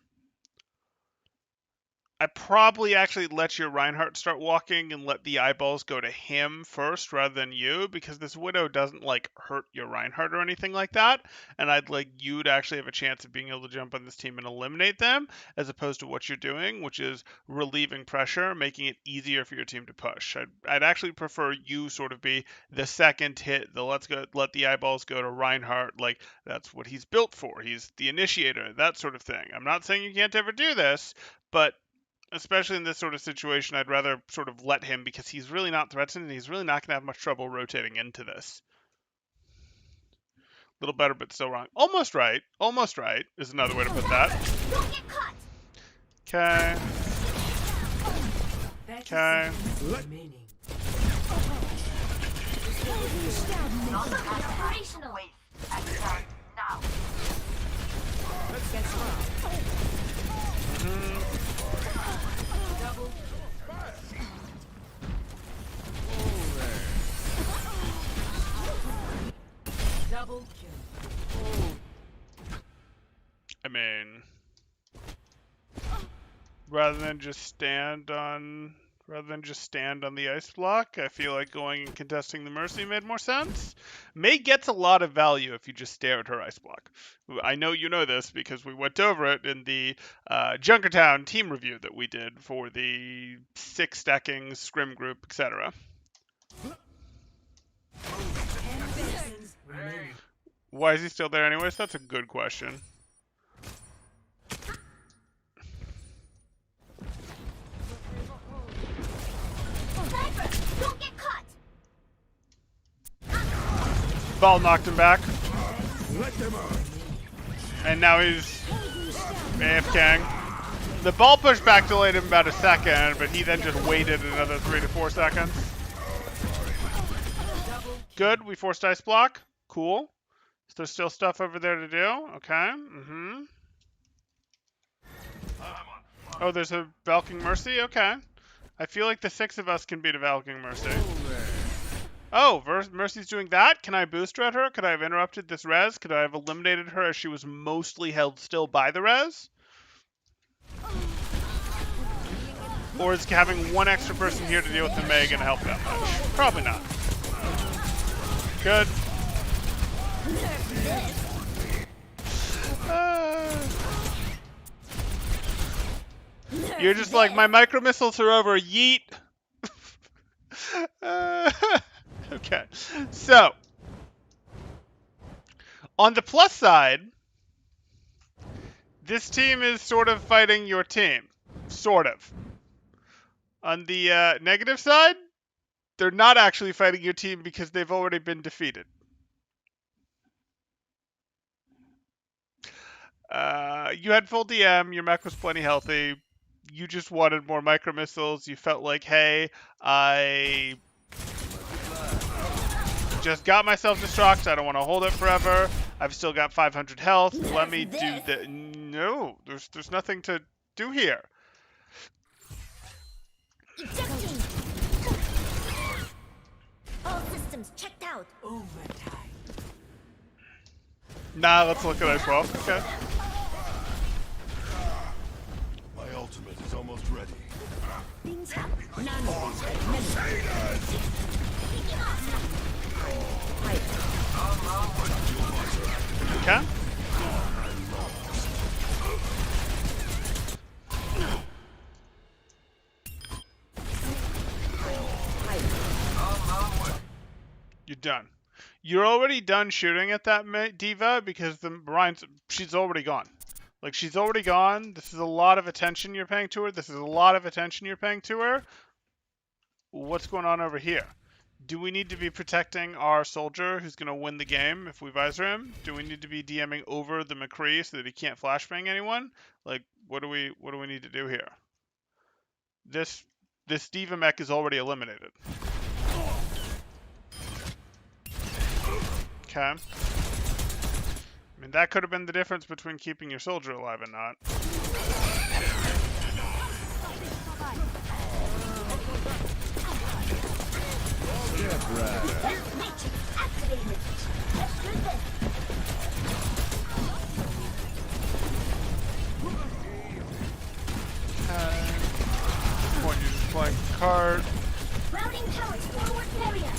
I probably actually let your Reinhardt start walking and let the eyeballs go to him first rather than you, because this Widow doesn't like hurt your Reinhardt or anything like that, and I'd like you to actually have a chance of being able to jump on this team and eliminate them, as opposed to what you're doing, which is relieving pressure, making it easier for your team to push. I'd actually prefer you sort of be the second hit, the let the eyeballs go to Reinhardt, like that's what he's built for. He's the initiator, that sort of thing. I'm not saying you can't ever do this, but especially in this sort of situation, I'd rather sort of let him, because he's really not threatened and he's really not going to have much trouble rotating into this. A little better, but still wrong. Almost right. Almost right is another way to put that. Don't get caught. Okay. 30 Okay. seconds remaining. Operational. Double double kill. I mean, rather than just stand on the ice block, I feel like going and contesting the Mercy made more sense. May gets a lot of value if you just stare at her ice block. I know you know this because we went over it in the Junkertown team review that we did for the 6 stacking scrim group, etc. 10 seconds remaining. Why is he still there anyways? That's a good question. Sniper. Don't get caught. Ball knocked him back, Let them out. and now he's AFKing. The ball push back delayed him about a second, but he then just waited another 3 to 4 seconds. Good, we forced ice block. Cool. Is there still stuff over there to do? Okay. Oh, there's a Valking Mercy? Okay. I feel like the 6 of us can beat a Valking Mercy. Oh, Mercy's doing that? Can I boost red her? Could I have interrupted this res? Could I have eliminated her as she was mostly held still by the res? Or is having one extra person here to deal with the Meg gonna help that much? Probably not. Good. You're just like, my micro missiles are over, yeet. Okay, so on the plus side, this team is sort of fighting your team, sort of. On the negative side, they're not actually fighting your team because they've already been defeated. You had full DM, your mech was plenty healthy. you just wanted more micro missiles. You felt like, hey, I just got myself destruct. I don't want to hold it forever. I've still got 500 health. Let me do that. No, there's nothing to do here. Ejecting. All systems checked out. Overtime. Nah, let's look at it as well. Okay. My ultimate is almost ready. Things happen. None of these Okay. You're done. You're already done shooting at that diva because she's already gone. Like, she's already gone. This is a lot of attention you're paying to her. This is a lot of attention you're paying to her. What's going on over here? Do we need to be protecting our soldier who's going to win the game if we visor him? Do we need to be DMing over the McCree so that he can't flashbang anyone? Like, what do we need to do here? This diva mech is already eliminated. Okay. I mean, that could have been the difference between keeping your soldier alive and not. Matrix activated. Let's do this. Point you just playing card. Routing towards forward area.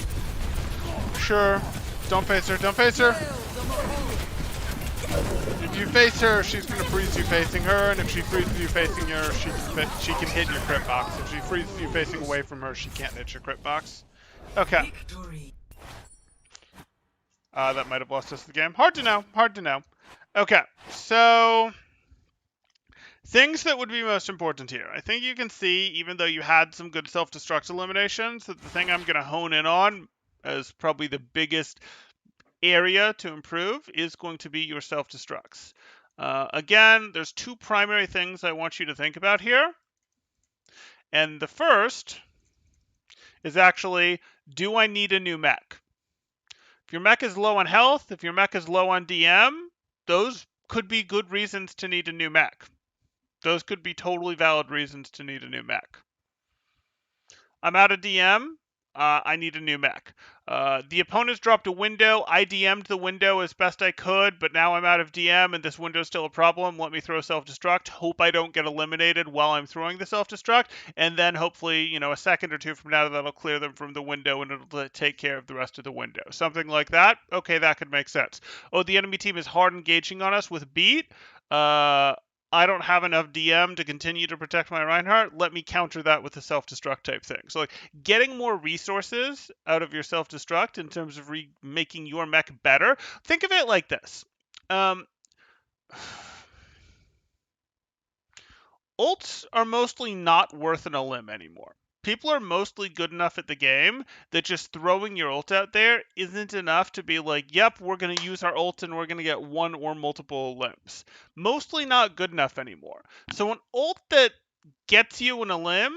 Sure. Don't face her. Don't face her. If you face her, she's gonna freeze you facing her, and if she freezes you facing her, she can hit your crit box. If she freezes you facing away from her, she can't hit your crit box. Okay. That might have lost us the game. Hard to know. Hard to know. Okay. So things that would be most important here. I think you can see, even though you had some good self-destruct eliminations, that the thing I'm going to hone in on as probably the biggest area to improve is going to be your self-destructs. Again, there's two primary things I want you to think about here. And the first is actually, do I need a new mech? If your mech is low on health, if your mech is low on DM, those could be good reasons to need a new mech. Those could be totally valid reasons to need a new mech. I'm out of DM. I need a new mech. The opponent's dropped a window. I DM'd the window as best I could, but now I'm out of DM and this window's still a problem. Let me throw self-destruct. Hope I don't get eliminated while I'm throwing the self-destruct. And then hopefully, a second or two from now, that'll clear them from the window and it'll take care of the rest of the window. Something like that. Okay, that could make sense. Oh, the enemy team is hard engaging on us with beat. I don't have enough DM to continue to protect my Reinhardt. Let me counter that with a self-destruct type thing. So, like, getting more resources out of your self-destruct in terms of making your mech better. Think of it like this. Ults are mostly not worth an elim anymore. People are mostly good enough at the game that just throwing your ult out there isn't enough to be like, yep, we're going to use our ult and we're going to get one or multiple limbs. Mostly not good enough anymore. So an ult that gets you an elim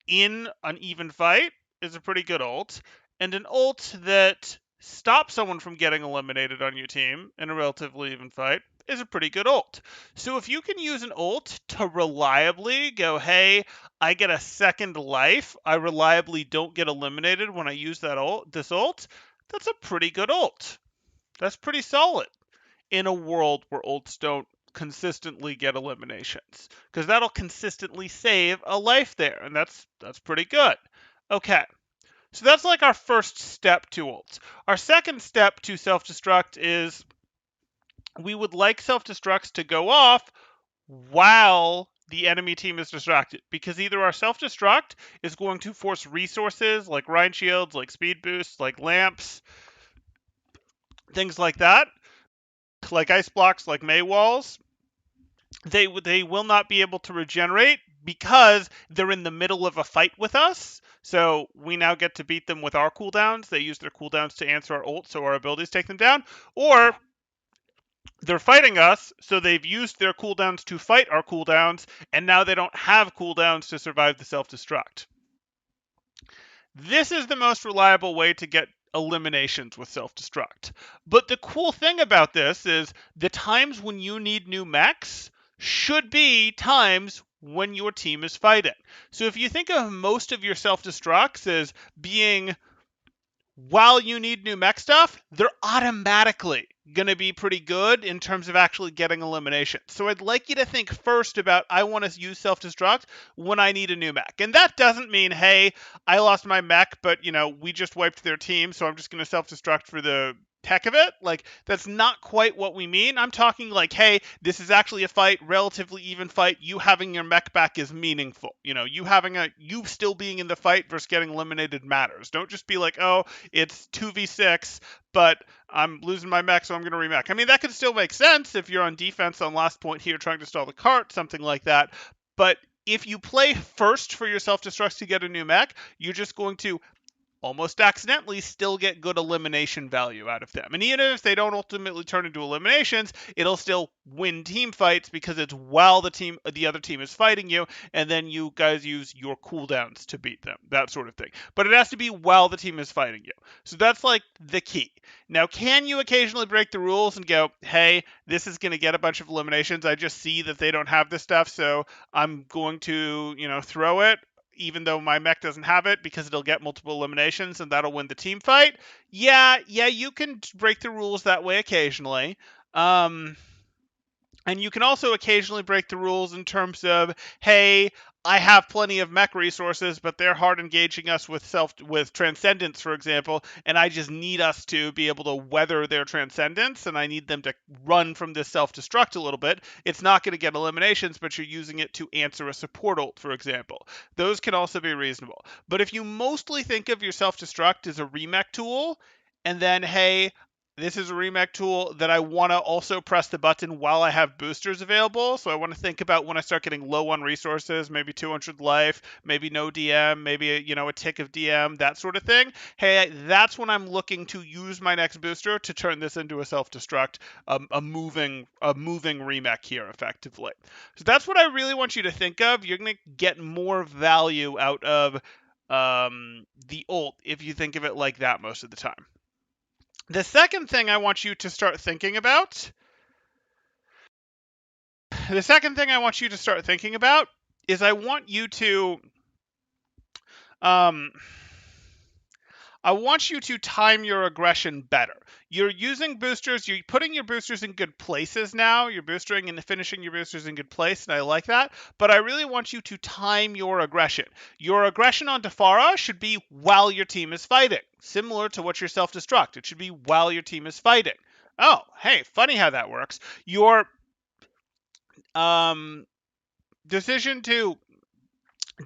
in an even fight is a pretty good ult. And an ult that stops someone from getting eliminated on your team in a relatively even fight is a pretty good ult. So if you can use an ult to reliably go, hey, I get a second life, I reliably don't get eliminated when I use this ult, that's a pretty good ult. That's pretty solid in a world where ults don't consistently get eliminations, because that'll consistently save a life there, and that's pretty good. Okay. So that's like our first step to ults. Our second step to self-destruct is we would like self-destructs to go off while the enemy team is distracted, because either our self-destruct is going to force resources like Rhine Shields, like speed boosts, like lamps, things like that, like ice blocks, like May walls. They will not be able to regenerate because they're in the middle of a fight with us. So we now get to beat them with our cooldowns. They use their cooldowns to answer our ult, so our abilities take them down. Or they're fighting us, so they've used their cooldowns to fight our cooldowns, and now they don't have cooldowns to survive the self-destruct. This is the most reliable way to get eliminations with self-destruct. But the cool thing about this is the times when you need new mechs should be times when your team is fighting. So if you think of most of your self-destructs as being while you need new mech stuff, they're automatically going to be pretty good in terms of actually getting elimination. So I'd like you to think first about I want to use self-destruct when I need a new mech. And that doesn't mean, hey, I lost my mech, but, we just wiped their team, so I'm just going to self-destruct for the heck of it. Like, that's not quite what we mean. I'm talking like, hey, this is actually a fight, relatively even fight. You having your mech back is meaningful. You still being in the fight versus getting eliminated matters. Don't just be like, oh, it's 2v6, but I'm losing my mech, so I'm going to remech. I mean, that could still make sense if you're on defense on last point here trying to stall the cart, something like that. But if you play first for your self-destructs to get a new mech, you're just going to almost accidentally still get good elimination value out of them. And even if they don't ultimately turn into eliminations, it'll still win team fights because it's while the other team is fighting you, and then you guys use your cooldowns to beat them, that sort of thing. But it has to be while the team is fighting you. So that's like the key. Now, can you occasionally break the rules and go, hey, this is going to get a bunch of eliminations. I just see that they don't have this stuff, so I'm going to, throw it even though my mech doesn't have it because it'll get multiple eliminations and that'll win the team fight. Yeah, you can break the rules that way occasionally. And you can also occasionally break the rules in terms of, hey, I have plenty of mech resources, but they're hard engaging us with transcendence, for example, and I just need us to be able to weather their transcendence, and I need them to run from this self-destruct a little bit. It's not going to get eliminations, but you're using it to answer a support ult, for example. Those can also be reasonable. But if you mostly think of your self-destruct as a remech tool, and then, hey, this is a remech tool that I want to also press the button while I have boosters available. So I want to think about when I start getting low on resources, maybe 200 life, maybe no DM, maybe a tick of DM, that sort of thing. Hey, that's when I'm looking to use my next booster to turn this into a self-destruct, a moving remech here effectively. So that's what I really want you to think of. You're going to get more value out of the ult if you think of it like that most of the time. The second thing I want you to start thinking about is I want you to time your aggression better. You're using boosters, you're putting your boosters in good places now. You're boostering and finishing your boosters in good place, and I like that. But I really want you to time your aggression. Your aggression on Tefara should be while your team is fighting, similar to what your self-destruct. It should be while your team is fighting. Oh, hey, funny how that works. Your decision to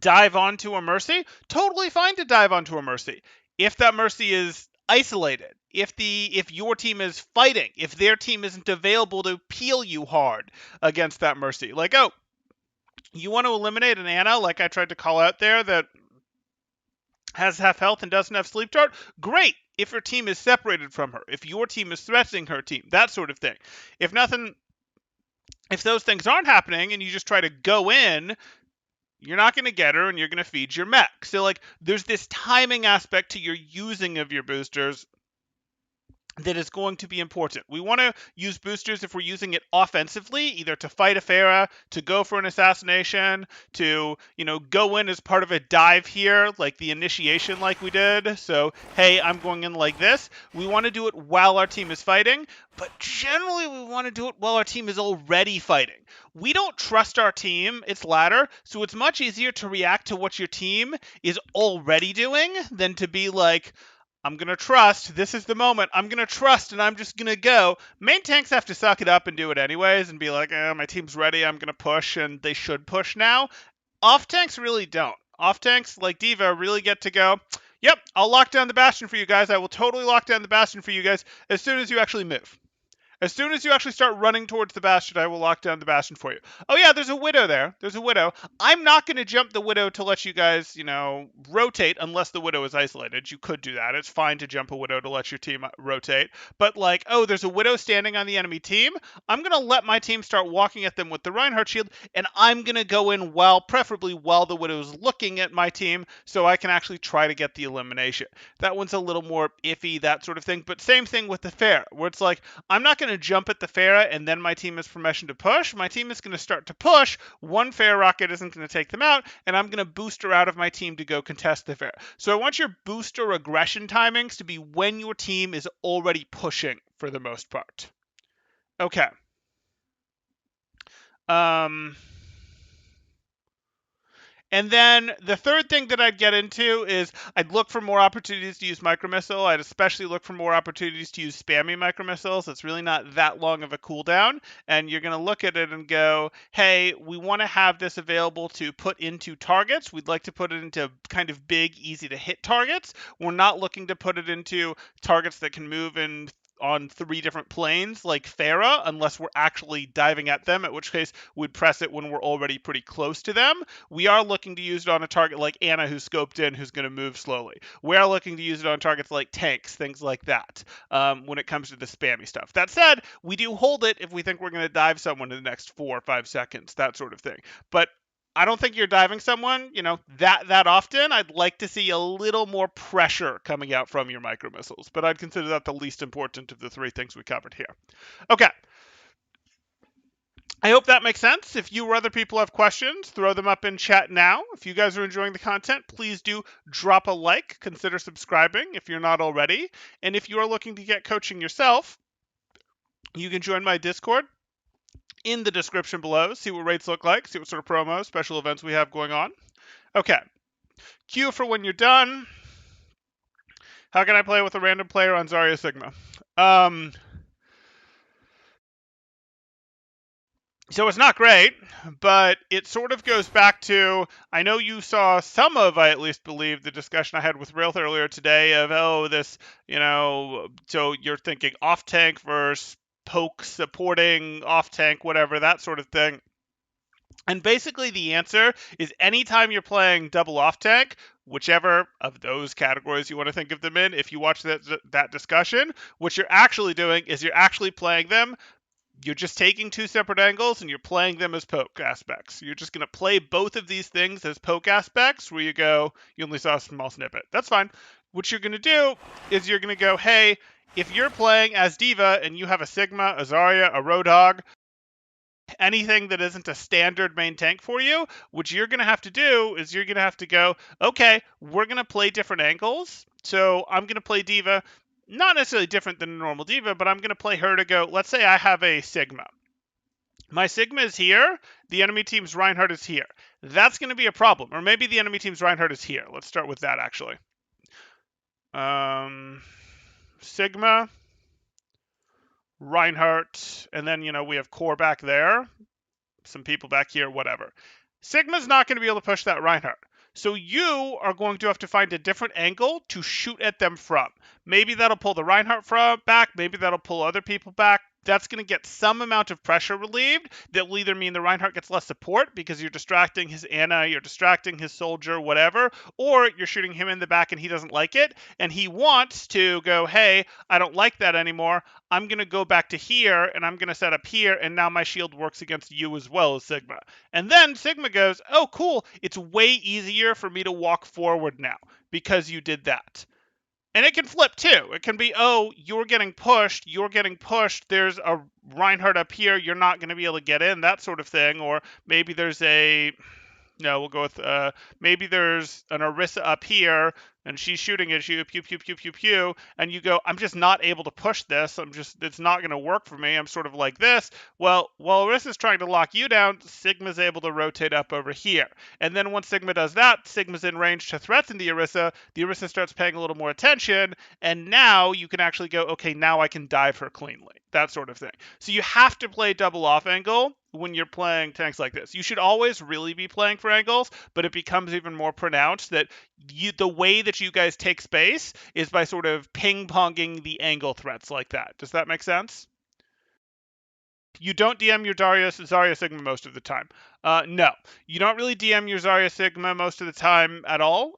dive onto a Mercy, totally fine to dive onto a Mercy. If that Mercy is isolated, if your team is fighting, if their team isn't available to peel you hard against that Mercy. Like, oh, you want to eliminate an Ana, like I tried to call out there, that has half health and doesn't have sleep dart? Great. If your team is separated from her, if your team is threatening her team, that sort of thing. If those things aren't happening and you just try to go in, you're not going to get her and you're going to feed your mech. So, like, there's this timing aspect to your using of your boosters that is going to be important. We want to use boosters if we're using it offensively, either to fight a Pharah, to go for an assassination, to, go in as part of a dive here, like the initiation like we did. So, hey, I'm going in like this. We want to do it while our team is fighting, but generally we want to do it while our team is already fighting. We don't trust our team, it's ladder, so it's much easier to react to what your team is already doing than to be like, I'm going to trust. This is the moment. I'm going to trust, and I'm just going to go. Main tanks have to suck it up and do it anyways and be like, my team's ready. I'm going to push, and they should push now. Off tanks really don't. Off tanks, like D.Va, really get to go, yep, I'll lock down the Bastion for you guys. I will totally lock down the Bastion for you guys as soon as you actually move. As soon as you actually start running towards the Bastion, I will lock down the Bastion for you. Oh yeah, there's a Widow there. There's a Widow. I'm not going to jump the Widow to let you guys, rotate unless the Widow is isolated. You could do that. It's fine to jump a Widow to let your team rotate. But like, oh, there's a Widow standing on the enemy team. I'm going to let my team start walking at them with the Reinhardt shield, and I'm going to go in preferably while the Widow's looking at my team, so I can actually try to get the elimination. That one's a little more iffy, that sort of thing. But same thing with the Pharah, where it's like, I'm not going to jump at the Pharah and then my team has permission to push. My team is going to start to push. One Pharah rocket isn't going to take them out, and I'm going to booster out of my team to go contest the Pharah. So I want your booster aggression timings to be when your team is already pushing for the most part. Okay. And then the third thing that I'd get into is I'd look for more opportunities to use micromissile. I'd especially look for more opportunities to use spammy micromissiles. It's really not that long of a cooldown. And you're going to look at it and go, hey, we want to have this available to put into targets. We'd like to put it into kind of big, easy to hit targets. We're not looking to put it into targets that can move in on 3 different planes like Pharah, unless we're actually diving at them, at which case we'd press it when we're already pretty close to them. We are looking to use it on a target like Anna, who's scoped in, who's going to move slowly. We are looking to use it on targets like tanks, things like that, when it comes to the spammy stuff. That said, we do hold it if we think we're going to dive someone in the next 4 or 5 seconds, that sort of thing. But I don't think you're diving someone, that often. I'd like to see a little more pressure coming out from your micro missiles, but I'd consider that the least important of the 3 things we covered here. Okay. I hope that makes sense. If you or other people have questions, throw them up in chat now. If you guys are enjoying the content, please do drop a like, consider subscribing if you're not already. And if you are looking to get coaching yourself, you can join my Discord in the description below, see what rates look like, see what sort of promos, special events we have going on. Okay. Q for when you're done. How can I play with a random player on Zarya Sigma? So it's not great, but it sort of goes back to, I know you saw some of, I at least believe, the discussion I had with Railth earlier today of, so you're thinking off-tank versus poke supporting off-tank, whatever, that sort of thing. And basically the answer is anytime you're playing double off-tank, whichever of those categories you want to think of them in, if you watch that discussion, what you're actually doing is you're actually playing them. You're just taking 2 separate angles and you're playing them as poke aspects. You're just going to play both of these things as poke aspects where you only saw a small snippet. That's fine. What you're going to do is you're going to go, hey, if you're playing as D.Va and you have a Sigma, a Zarya, a Roadhog, anything that isn't a standard main tank for you, what you're going to have to do is you're going to have to go, okay, we're going to play different angles. So I'm going to play D.Va. Not necessarily different than a normal D.Va, but I'm going to play her to go, let's say I have a Sigma. My Sigma is here, the enemy team's Reinhardt is here. That's going to be a problem. Or maybe the enemy team's Reinhardt is here. Let's start with that, actually. Sigma, Reinhardt, and then, we have Core back there. Some people back here, whatever. Sigma's not going to be able to push that Reinhardt. So you are going to have to find a different angle to shoot at them from. Maybe that'll pull the Reinhardt back. Maybe that'll pull other people back. That's going to get some amount of pressure relieved. That will either mean the Reinhardt gets less support because you're distracting his Anna, you're distracting his soldier, whatever, or you're shooting him in the back and he doesn't like it, and he wants to go, hey, I don't like that anymore. I'm going to go back to here, and I'm going to set up here, and now my shield works against you as well as Sigma. And then Sigma goes, oh, cool, it's way easier for me to walk forward now because you did that. And it can flip too. It can be, oh, you're getting pushed, there's a Reinhardt up here, you're not going to be able to get in, that sort of thing. Or maybe there's we'll go with, maybe there's an Orisa up here, and she's shooting at you, pew, pew, pew, pew, pew, and you go, I'm just not able to push this, it's not going to work for me, I'm sort of like this. Well, while Orisa's trying to lock you down, Sigma's able to rotate up over here. And then once Sigma does that, Sigma's in range to threaten the Orisa starts paying a little more attention, and now you can actually go, okay, now I can dive her cleanly, that sort of thing. So you have to play double off angle when you're playing tanks like this. You should always really be playing for angles, but it becomes even more pronounced that the way that you guys take space is by sort of ping-ponging the angle threats like that. Does that make sense? You don't DM your Zarya Sigma most of the time. No, you don't really DM your Zarya Sigma most of the time at all.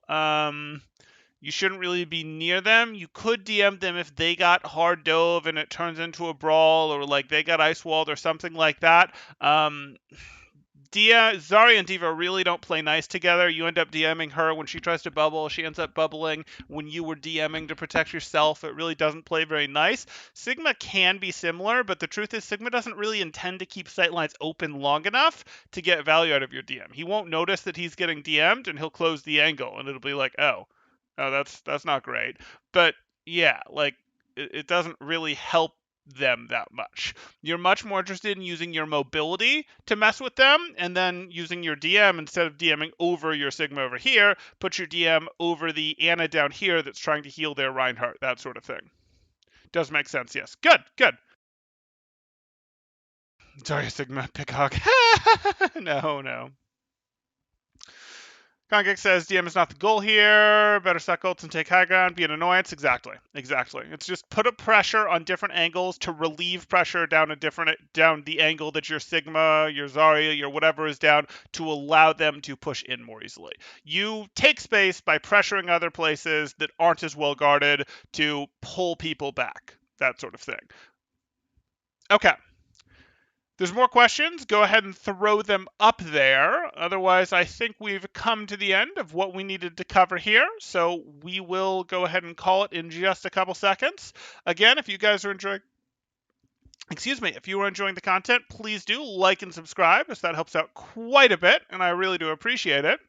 You shouldn't really be near them. You could DM them if they got hard dove and it turns into a brawl, or like they got ice walled or something like that. Zarya and D.Va really don't play nice together. You end up DMing her when she tries to bubble. She ends up bubbling when you were DMing to protect yourself. It really doesn't play very nice. Sigma can be similar, but the truth is Sigma doesn't really intend to keep sightlines open long enough to get value out of your DM. He won't notice that he's getting DM'd, and he'll close the angle, and it'll be like, oh, that's not great. But yeah, like it doesn't really help them that much. You're much more interested in using your mobility to mess with them, and then using your DM instead of DMing over your Sigma over here, put your DM over the Anna down here that's trying to heal their Reinhardt, that sort of thing. Does make sense, yes. Good, good. Sorry, Sigma, pick hog. No. Kongek says DM is not the goal here. Better suck ults and take high ground. Be an annoyance. Exactly. It's just put a pressure on different angles to relieve pressure down the angle that your Sigma, your Zarya, your whatever is down, to allow them to push in more easily. You take space by pressuring other places that aren't as well guarded to pull people back. That sort of thing. Okay. There's more questions. Go ahead and throw them up there. Otherwise, I think we've come to the end of what we needed to cover here. So we will go ahead and call it in just a couple seconds. Again, if you guys are enjoying if you are enjoying the content, please do like and subscribe, as that helps out quite a bit, and I really do appreciate it.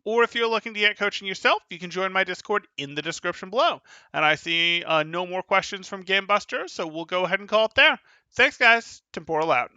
Or if you're looking to get coaching yourself, you can join my Discord in the description below. And I see no more questions from Game Buster, so we'll go ahead and call it there. Thanks, guys. Temporal out.